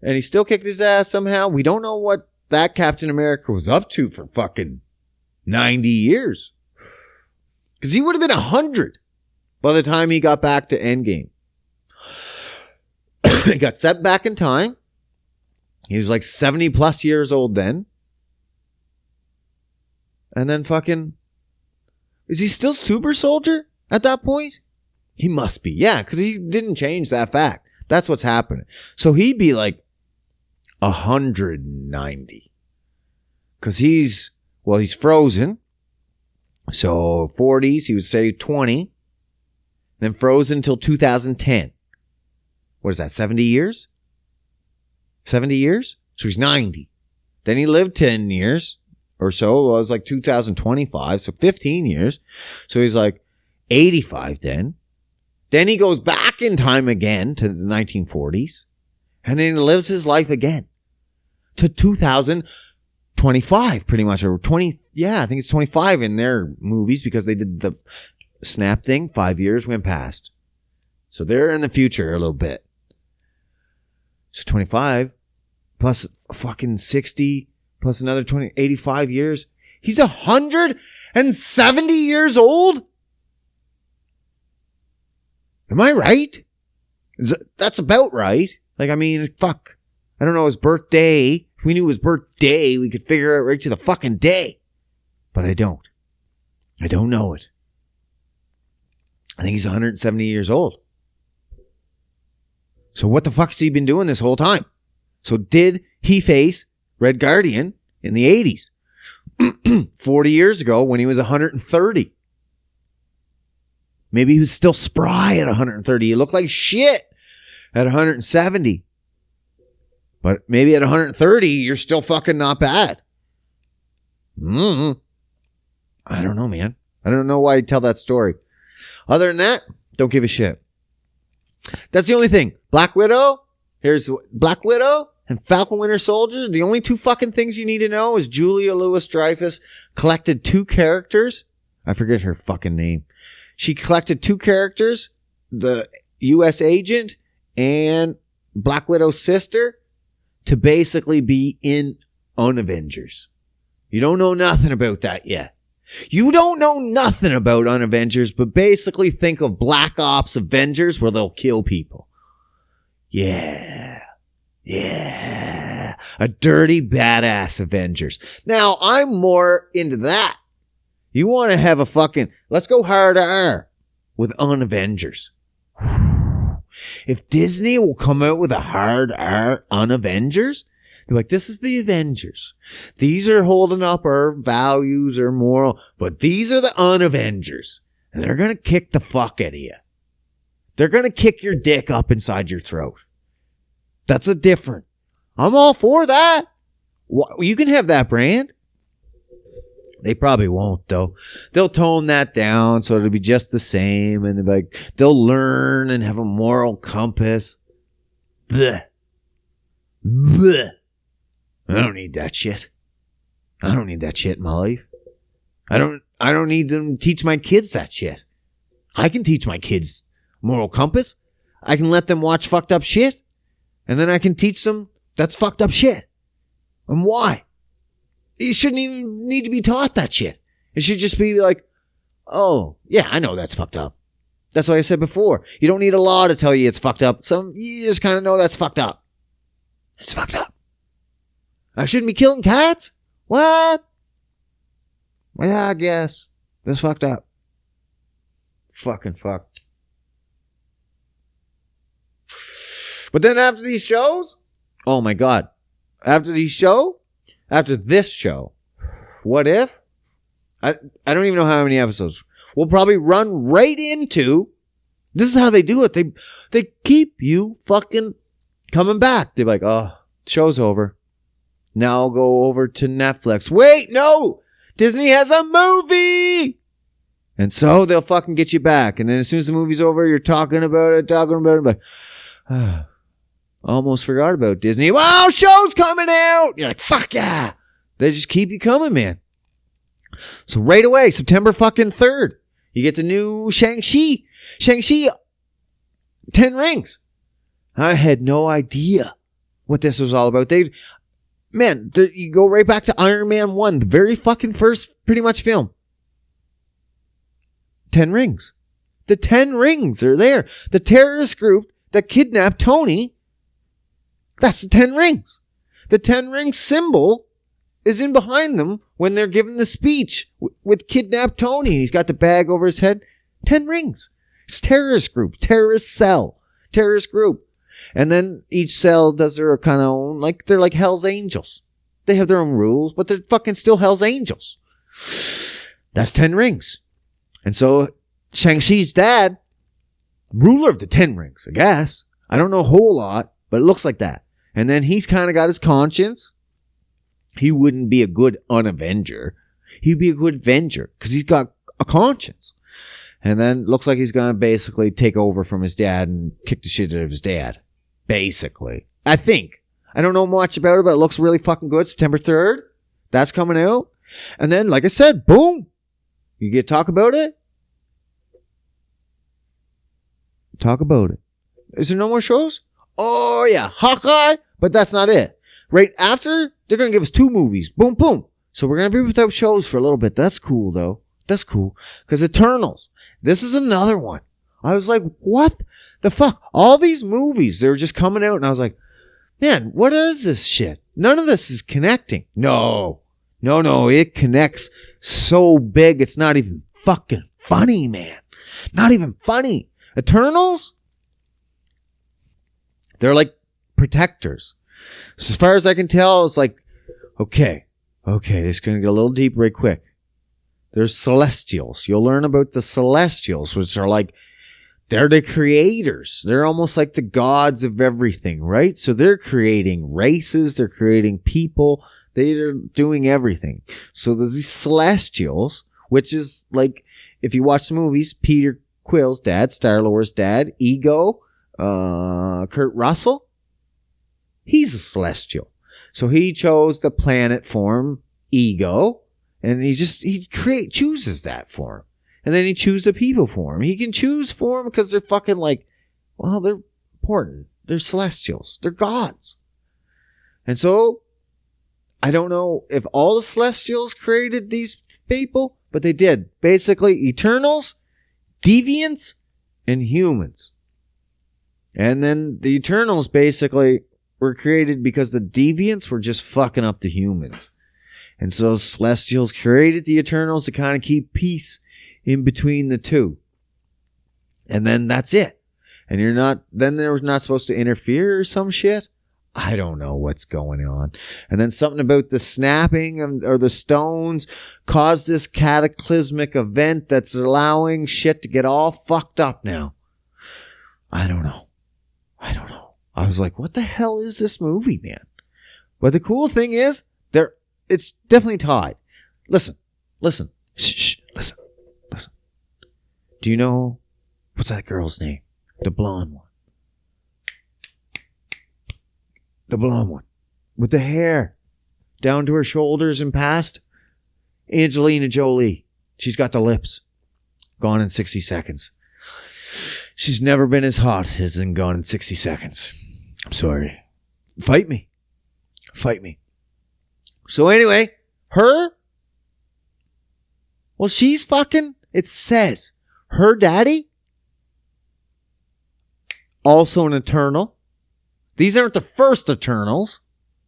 Speaker 1: and he still kicked his ass somehow? We don't know what that Captain America was up to for fucking 90 years. Because he would have been 100 by the time he got back to Endgame. He got set back in time. He was like 70 plus years old then. And then fucking... Is he still super soldier at that point? He must be. Yeah, because he didn't change that fact. That's what's happening. So he'd be like 190. Because he's frozen. So 40s, he would say 20. Then frozen until 2010. What is that, 70 years? 70 years? So he's 90. Then he lived 10 years or so. It was like 2025, so 15 years. So he's like 85 then. Then he goes back in time again to the 1940s. And then he lives his life again to 2025, pretty much. Or 20, yeah, I think it's 25 in their movies because they did the snap thing. 5 years went past. So they're in the future a little bit. So 25 plus fucking 60 plus another 20, 85 years. He's 170 years old? Am I right? That's about right. Like, I mean, fuck. I don't know his birthday. If we knew his birthday, we could figure it out right to the fucking day. But I don't. I don't know it. I think he's 170 years old. So what the fuck's he been doing this whole time? So did he face Red Guardian in the 80s? 40 years ago when he was 130. Maybe he was still spry at 130. He looked like shit at 170. But maybe at 130, you're still fucking not bad. I don't know, man. I don't know why I tell that story. Other than that, don't give a shit. That's the only thing. Black Widow. Here's Black Widow and Falcon Winter Soldier. The only two fucking things you need to know is Julia Louis-Dreyfus collected 2 characters. I forget her fucking name. She collected 2 characters, the U.S. agent and Black Widow's sister, to basically be in Unavengers. You don't know nothing about that yet. You don't know nothing about Unavengers, but basically think of Black Ops Avengers where they'll kill people. Yeah. A dirty, badass Avengers. Now, I'm more into that. You want to have a fucking, let's go hard R with Unavengers. If Disney will come out with a hard R Unavengers, they're like, this is the Avengers. These are holding up our values or moral, but these are the Unavengers. And they're going to kick the fuck out of you. They're going to kick your dick up inside your throat. That's a different. I'm all for that. You can have that brand. They probably won't, though. They'll tone that down so it'll be just the same. And they'll learn and have a moral compass. Blech. I don't need that shit. I don't need that shit in my life. I don't need to teach my kids that shit. I can teach my kids moral compass. I can let them watch fucked up shit. And then I can teach them that's fucked up shit. And why? You shouldn't even need to be taught that shit. It should just be like, oh, yeah, I know that's fucked up. That's what I said before. You don't need a law to tell you it's fucked up. You just kind of know that's fucked up. It's fucked up. I shouldn't be killing cats? What? Well, yeah, I guess. That's fucked up. Fucking fuck. But then after these shows, oh my God. After this show, what if? I don't even know how many episodes. We'll probably run right into, this is how they do it. They keep you fucking coming back. They're like, oh, show's over. Now I'll go over to Netflix. Wait, no! Disney has a movie! And so they'll fucking get you back. And then as soon as the movie's over, you're talking about it, like, almost forgot about Disney. Wow, show's coming out! You're like, fuck yeah! They just keep you coming, man. So right away, September fucking 3rd, you get the new Shang-Chi. Shang-Chi, 10 Rings. I had no idea what this was all about. You go right back to Iron Man 1, the very fucking first pretty much film. 10 Rings. The 10 Rings are there. The terrorist group that kidnapped Tony, that's the 10 Rings. The 10 Ring symbol is in behind them when they're giving the speech with kidnapped Tony. He's got the bag over his head. 10 Rings. It's terrorist group, terrorist cell, terrorist group. And then each cell does their kind of own, like they're like Hell's Angels. They have their own rules, but they're fucking still Hell's Angels. That's 10 rings. And so Shang-Chi's dad, ruler of the 10 rings, I guess. I don't know a whole lot, but it looks like that. And then he's kind of got his conscience. He wouldn't be a good unavenger. He'd be a good avenger because he's got a conscience. And then looks like he's going to basically take over from his dad and kick the shit out of his dad. Basically. I think. I don't know much about it, but it looks really fucking good. September 3rd. That's coming out. And then, like I said, boom. You get to talk about it? Talk about it. Is there no more shows? Oh, yeah. Hawkeye. But that's not it. Right after, they're going to give us 2 movies. Boom, boom. So we're going to be without shows for a little bit. That's cool, though. That's cool. Because Eternals. This is another one. I was like, what the fuck? All these movies, they were just coming out, and I was like, man, what is this shit? None of this is connecting. No. It connects so big, it's not even fucking funny, man. Not even funny. Eternals? They're like protectors. So as far as I can tell, it's like, okay, this is going to get a little deep right quick. There's Celestials. You'll learn about the Celestials, which are like, they're the creators. They're almost like the gods of everything, right? So they're creating races. They're creating people. They're doing everything. So there's these Celestials, which is like, if you watch the movies, Peter Quill's dad, Star-Lord's dad, Ego, Kurt Russell, he's a Celestial. So he chose the planet form, Ego, and he chooses that form. And then he chooses the people form. He can choose form because they're fucking like, well, they're important. They're Celestials. They're gods. And so, I don't know if all the Celestials created these people, but they did. Basically, Eternals, Deviants, and Humans. And then the Eternals basically were created because the Deviants were just fucking up the Humans. And so Celestials created the Eternals to kind of keep peace in between the two. And then that's it. And then they're not supposed to interfere or some shit. I don't know what's going on. And then something about the snapping or the stones caused this cataclysmic event that's allowing shit to get all fucked up now. I don't know. I was like, what the hell is this movie, man? But the cool thing is, it's definitely tied. Listen. Shh, listen. Do you know, what's that girl's name? The blonde one. The blonde one. With the hair down to her shoulders and past. Angelina Jolie. She's got the lips. Gone in 60 seconds. She's never been as hot as in Gone in 60 seconds. I'm sorry. Fight me. So anyway, she's fucking, it says, her daddy, also an Eternal. These aren't the first Eternals.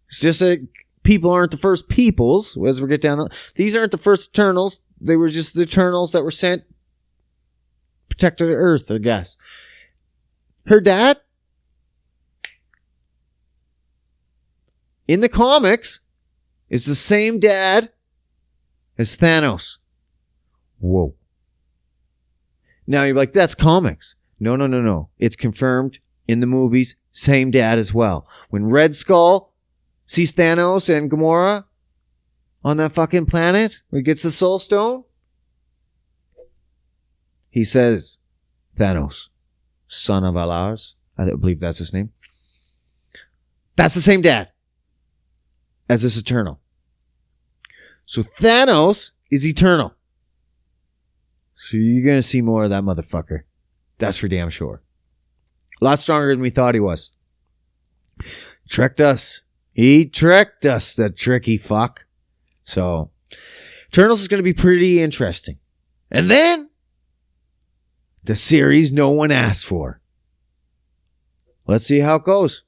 Speaker 1: It's just that people aren't the first peoples, as we get down. These aren't the first Eternals. They were just the Eternals that were sent to protect the Earth, I guess. Her dad, in the comics, is the same dad as Thanos. Whoa. Now you're like, that's comics. No. It's confirmed in the movies. Same dad as well. When Red Skull sees Thanos and Gamora on that fucking planet where he gets the Soul Stone, he says, Thanos, son of Alars. I believe that's his name. That's the same dad as this Eternal. So Thanos is Eternal. So you're going to see more of that motherfucker. That's for damn sure. A lot stronger than we thought he was. Tricked us. He tricked us, that tricky fuck. So, Eternals is going to be pretty interesting. And then, the series no one asked for. Let's see how it goes.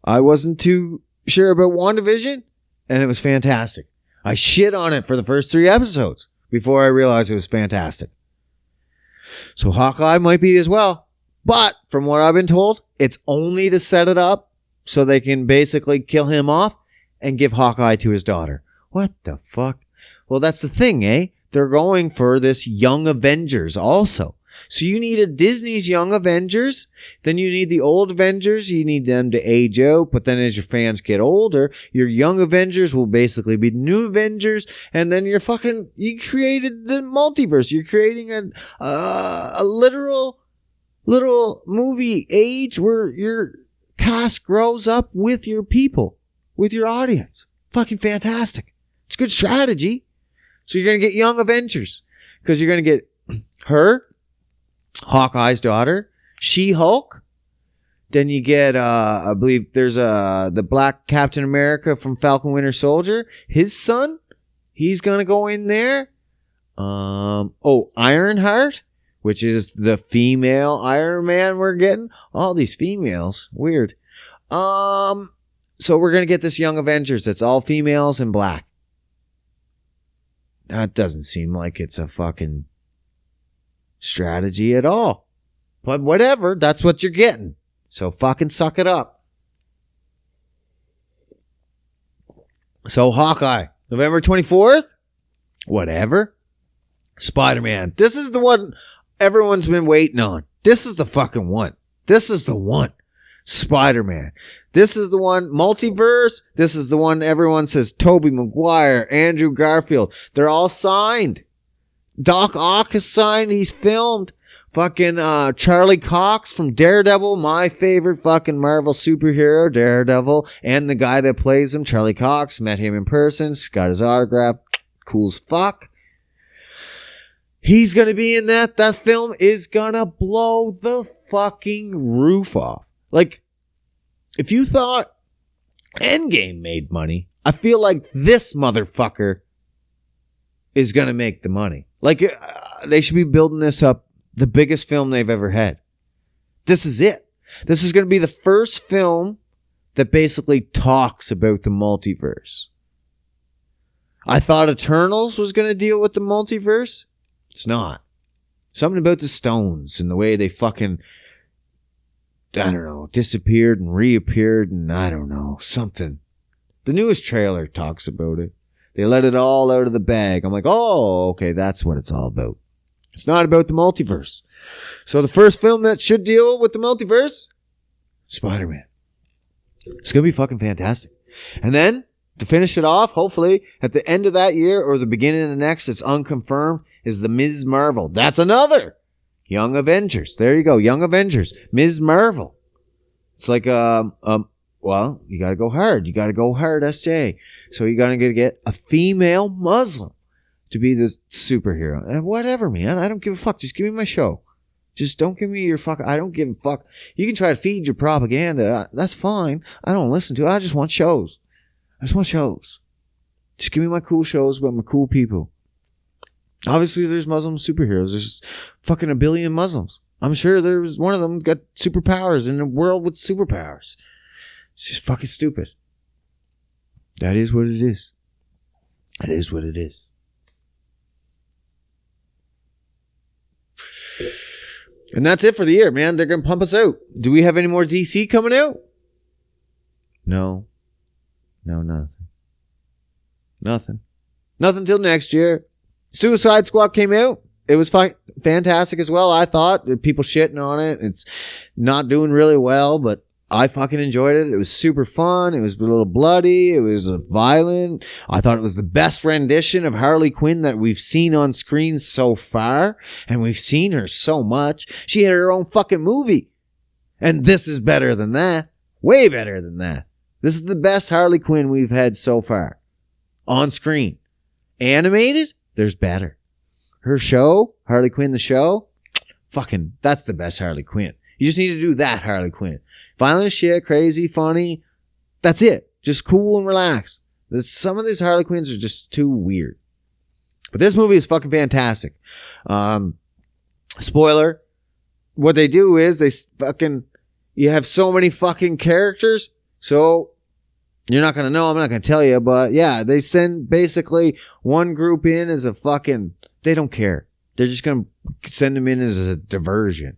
Speaker 1: I wasn't too sure about WandaVision, and it was fantastic. I shit on it for the first 3 episodes before I realized it was fantastic. So Hawkeye might be as well. But from what I've been told, it's only to set it up so they can basically kill him off and give Hawkeye to his daughter. What the fuck? Well, that's the thing, eh? They're going for this Young Avengers also. So you need a Disney's Young Avengers, then you need the old Avengers, you need them to age out, but then as your fans get older, your Young Avengers will basically be new Avengers, and then you created the multiverse. You're creating a literal movie age where your cast grows up with your people, with your audience. Fucking fantastic. It's good strategy. So you're going to get Young Avengers because you're going to get her, Hawkeye's daughter, She-Hulk. Then you get, I believe there's the Black Captain America from Falcon Winter Soldier. His son, he's going to go in there. Ironheart, which is the female Iron Man we're getting. All these females. Weird. So we're going to get this Young Avengers that's all females in black. That doesn't seem like it's a fucking strategy at all. But whatever, that's what you're getting. So fucking suck it up. So Hawkeye, November 24th? Whatever. Spider-Man. This is the one everyone's been waiting on. This is the fucking one. This is the one. Spider-Man. This is the one. Multiverse. This is the one everyone says Tobey Maguire, Andrew Garfield. They're all signed. Doc Ock is signed. He's filmed. Fucking Charlie Cox from Daredevil, my favorite fucking Marvel superhero, Daredevil, and the guy that plays him, Charlie Cox, met him in person, got his autograph, cool as fuck. He's gonna be in that. That film is gonna blow the fucking roof off. Like, if you thought Endgame made money, I feel like this motherfucker is gonna make the money. Like, they should be building this up. The biggest film they've ever had. This is it. This is going to be the first film that basically talks about the multiverse. I thought Eternals was going to deal with the multiverse. It's not. Something about the stones and the way they fucking, I don't know, disappeared and reappeared and I don't know, something. The newest trailer talks about it. They let it all out of the bag. I'm like, oh, okay, that's what it's all about. It's not about the multiverse. So the first film that should deal with the multiverse, Spider-Man. It's going to be fucking fantastic. And then, to finish it off, hopefully, at the end of that year or the beginning of the next, it's unconfirmed, is the Ms. Marvel. That's another Young Avengers. There you go, Young Avengers. Ms. Marvel. It's like, well, you got to go hard. You got to go hard, SJ. So you're going to get a female Muslim to be this superhero. And whatever, man. I don't give a fuck. Just give me my show. Just don't give me your fuck. I don't give a fuck. You can try to feed your propaganda. That's fine. I don't listen to it. I just want shows. I just want shows. Just give me my cool shows about my cool people. Obviously, there's Muslim superheroes. There's fucking a billion Muslims. I'm sure there's one of them got superpowers in a world with superpowers. It's just fucking stupid. That is what it is. That is what it is. And that's it for the year, man. They're going to pump us out. Do we have any more DC coming out? No. No, nothing. Nothing. Nothing till next year. Suicide Squad came out. It was fantastic as well, I thought. There were people shitting on it. It's not doing really well, but I fucking enjoyed it. It was super fun. It was a little bloody. It was violent. I thought it was the best rendition of Harley Quinn that we've seen on screen so far. And we've seen her so much. She had her own fucking movie. And this is better than that. Way better than that. This is the best Harley Quinn we've had so far. On screen. Animated? There's better. Her show, Harley Quinn the show, fucking, that's the best Harley Quinn. You just need to do that Harley Quinn. Violent as shit, crazy, funny. That's it. Just cool and relaxed. Some of these Harley Quinns are just too weird. But this movie is fucking fantastic. Spoiler. What they do is you have so many fucking characters. So you're not going to know. I'm not going to tell you. But yeah, they send basically one group in as they don't care. They're just going to send them in as a diversion.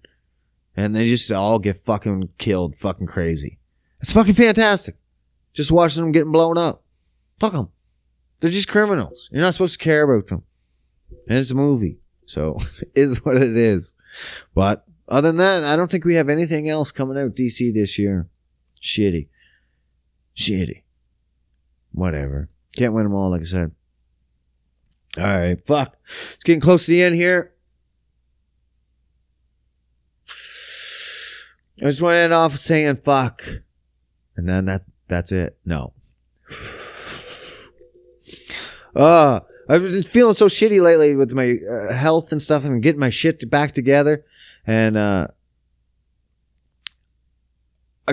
Speaker 1: And they just all get fucking killed fucking crazy. It's fucking fantastic. Just watching them getting blown up. Fuck them. They're just criminals. You're not supposed to care about them. And it's a movie. So, it is what it is. But, other than that, I don't think we have anything else coming out DC this year. Shitty. Whatever. Can't win them all, like I said. Alright, fuck. It's getting close to the end here. I just want to end off saying fuck. And then that's it. No. I've been feeling so shitty lately with my health and stuff and getting my shit back together. And I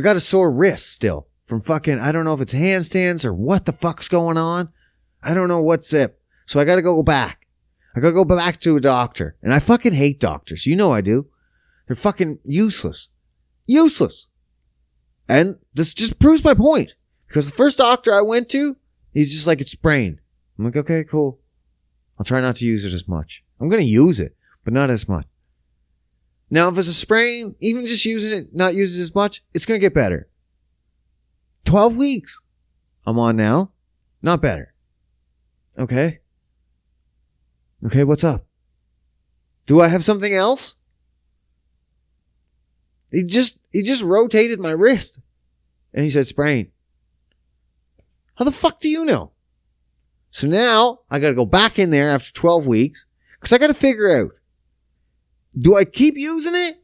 Speaker 1: got a sore wrist still from fucking, I don't know if it's handstands or what the fuck's going on. I don't know what's it. So I got to go back. I got to go back to a doctor. And I fucking hate doctors. You know I do. They're fucking useless. And this just proves my point. Because the first doctor I went to, he's just like, it's sprained. I'm like, okay, cool. I'll try not to use it as much. I'm going to use it, but not as much. Now, if it's a sprain, even just using it, not using it as much, it's going to get better. 12 weeks I'm on now. Not better. Okay, what's up? Do I have something else? He just rotated my wrist. And he said sprain. How the fuck do you know? So now, I gotta go back in there after 12 weeks. Because I gotta figure out. Do I keep using it?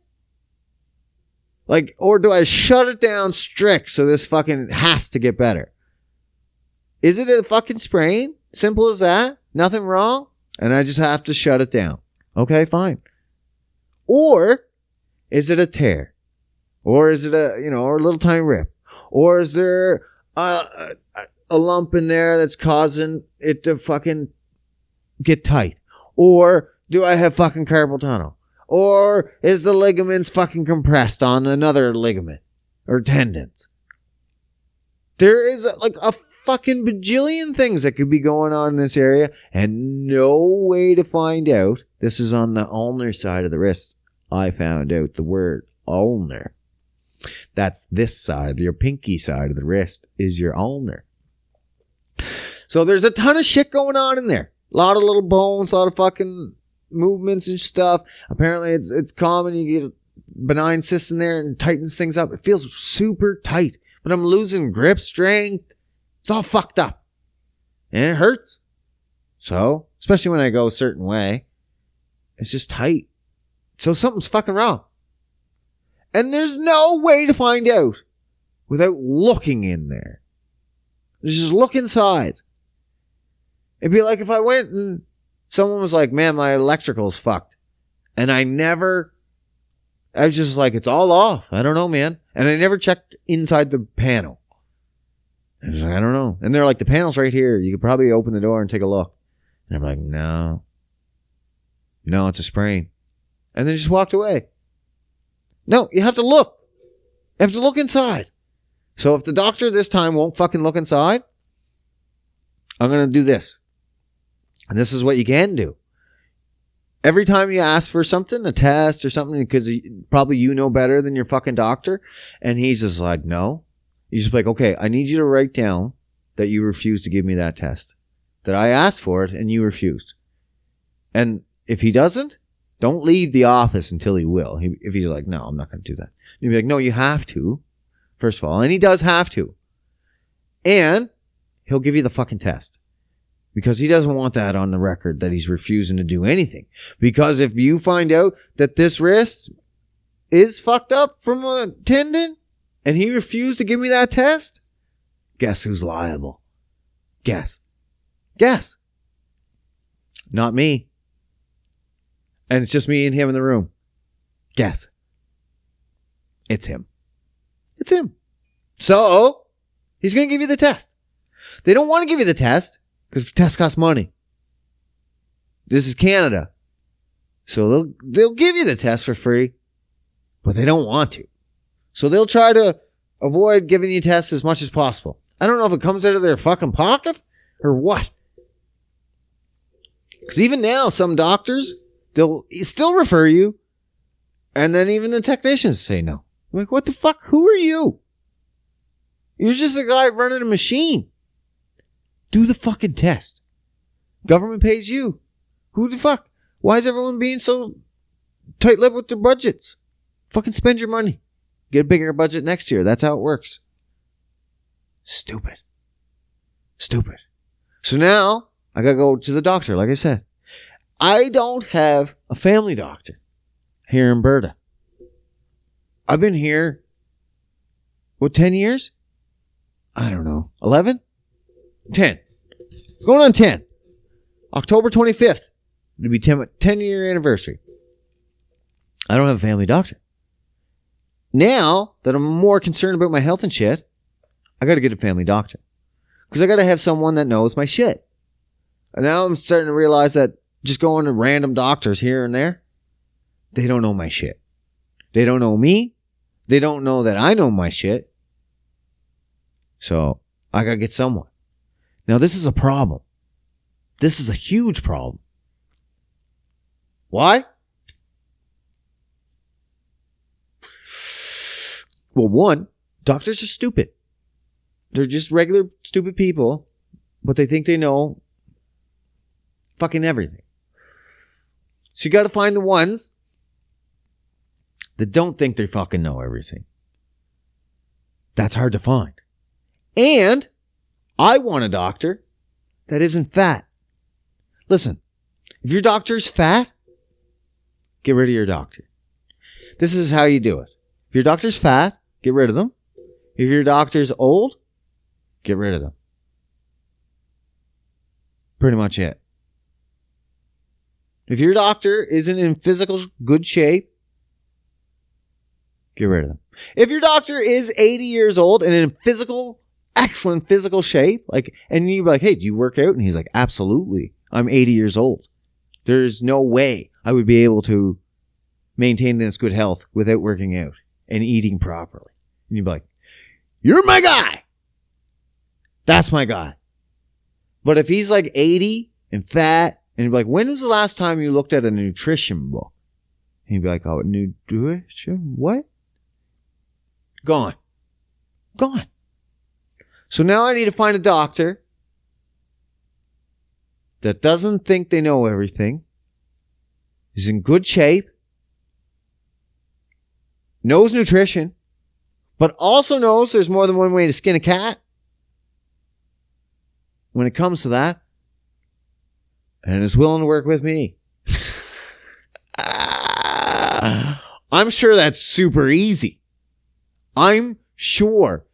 Speaker 1: Like, or do I shut it down strict so this fucking has to get better? Is it a fucking sprain? Simple as that? Nothing wrong? And I just have to shut it down. Okay, fine. Or, is it a tear? Or is it or a little tiny rip? Or is there a lump in there that's causing it to fucking get tight? Or do I have fucking carpal tunnel? Or is the ligaments fucking compressed on another ligament or tendons? There is a fucking bajillion things that could be going on in this area and no way to find out. This is on the ulnar side of the wrist. I found out the word ulnar. That's this side, your pinky side of the wrist is your ulnar. So there's a ton of shit going on in there. A lot of little bones, a lot of fucking movements and stuff. Apparently it's common. You get benign cysts in there and tightens things up. It feels super tight, but I'm losing grip strength. It's all fucked up and it hurts. So, especially when I go a certain way, it's just tight. So something's fucking wrong. And there's no way to find out without looking in there. Just look inside. It'd be like if I went and someone was like, man, my electrical's fucked. And I was just like, it's all off. I don't know, man. And I never checked inside the panel. I was like, I don't know. And they're like, the panel's right here. You could probably open the door and take a look. And I'm like, no, it's a sprain. And then just walked away. No, you have to look. You have to look inside. So if the doctor this time won't fucking look inside, I'm going to do this. And this is what you can do. Every time you ask for something, a test or something, because probably you know better than your fucking doctor, and he's just like, no. He's just like, okay, I need you to write down that you refused to give me that test. That I asked for it and you refused. And if he doesn't, don't leave the office until he will. If he's like, no, I'm not going to do that. You'll be like, no, you have to, first of all. And he does have to. And he'll give you the fucking test. Because he doesn't want that on the record that he's refusing to do anything. Because if you find out that this wrist is fucked up from a tendon and he refused to give me that test, guess who's liable? Guess. Not me. And it's just me and him in the room. Guess. It's him. So, he's going to give you the test. They don't want to give you the test because the test costs money. This is Canada. So they'll give you the test for free, but they don't want to. So they'll try to avoid giving you tests as much as possible. I don't know if it comes out of their fucking pocket or what. Because even now, some doctors, they'll still refer you And then even the technicians say no. I'm like, what the fuck? Who are you? You're just a guy running a machine. Do the fucking test. Government pays you. Who the fuck? Why is everyone being so tight-lipped with their budgets? Fucking spend your money. Get a bigger budget next year. That's how it works. Stupid. So now, I gotta go to the doctor, like I said. I don't have a family doctor here in Berta. I've been here, 10 years? I don't know. 11? 10. Going on 10. October 25th. It'll be 10-year anniversary. I don't have a family doctor. Now that I'm more concerned about my health and shit, I got to get a family doctor. Because I got to have someone that knows my shit. And now I'm starting to realize that just going to random doctors here and there, they don't know my shit. They don't know me. They don't know that I know my shit. So I got to get someone. Now this is a problem. This is a huge problem. Why? Well, one, doctors are stupid. They're just regular stupid people, but they think they know fucking everything. So you got to find the ones that don't think they fucking know everything. That's hard to find. And I want a doctor that isn't fat. Listen, if your doctor's fat, get rid of your doctor. This is how you do it. If your doctor's fat, get rid of them. If your doctor's old, get rid of them. Pretty much it. If your doctor isn't in physical good shape, get rid of them. If your doctor is 80 years old and in excellent physical shape, and you're like, hey, do you work out? And he's like, absolutely. I'm 80 years old. There's no way I would be able to maintain this good health without working out and eating properly. And you'd be like, you're my guy. That's my guy. But if he's like 80 and fat, and you'd be like, when was the last time you looked at a nutrition book? And you'd be like, oh, nutrition? What? Gone. So now I need to find a doctor that doesn't think they know everything, is in good shape, knows nutrition, but also knows there's more than one way to skin a cat when it comes to that, and is willing to work with me. I'm sure that's super easy. I'm sure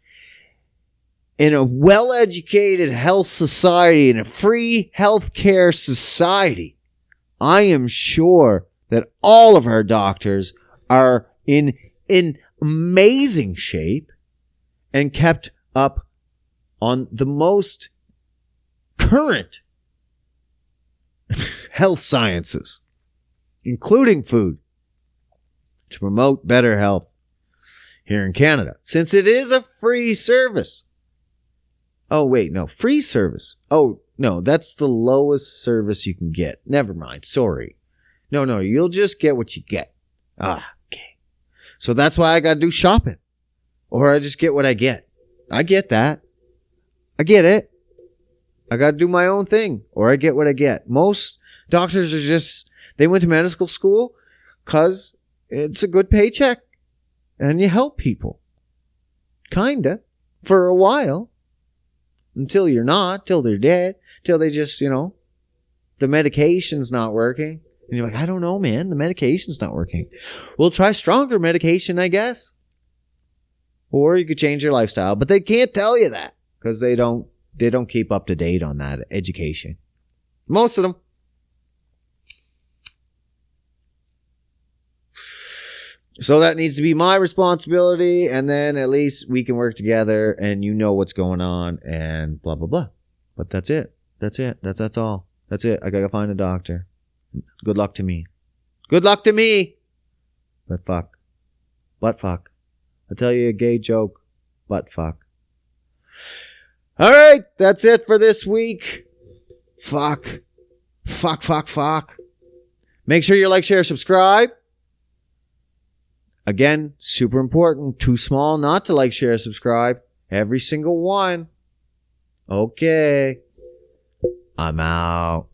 Speaker 1: in a well-educated health society, in a free healthcare society, I am sure that all of our doctors are in amazing shape and kept up on the most current health sciences, including food, to promote better health here in Canada, since it is a free service. Oh, wait, no, free service. Oh, no, that's the lowest service you can get. Never mind, sorry. No, you'll just get what you get. Okay. So that's why I got to do shopping. Or I just get what I get. I get that. I get it. I got to do my own thing. Or I get what I get. Most doctors are just, they went to medical school because it's a good paycheck. And you help people. Kinda. For a while. Until you're not. Till they're dead. Till they just, the medication's not working. And you're like, I don't know, man. The medication's not working. We'll try stronger medication, I guess. Or you could change your lifestyle. But they can't tell you that. Because they don't keep up to date on that education. Most of them. So that needs to be my responsibility, and then at least we can work together and you know what's going on and blah, blah, blah. But that's it. That's all. That's it. I gotta find a doctor. Good luck to me. Good luck to me! But fuck. I tell you a gay joke. But fuck. Alright, that's it for this week. Fuck. Make sure you like, share, subscribe. Again, super important. Too small not to like, share, subscribe. Every single one. Okay. I'm out.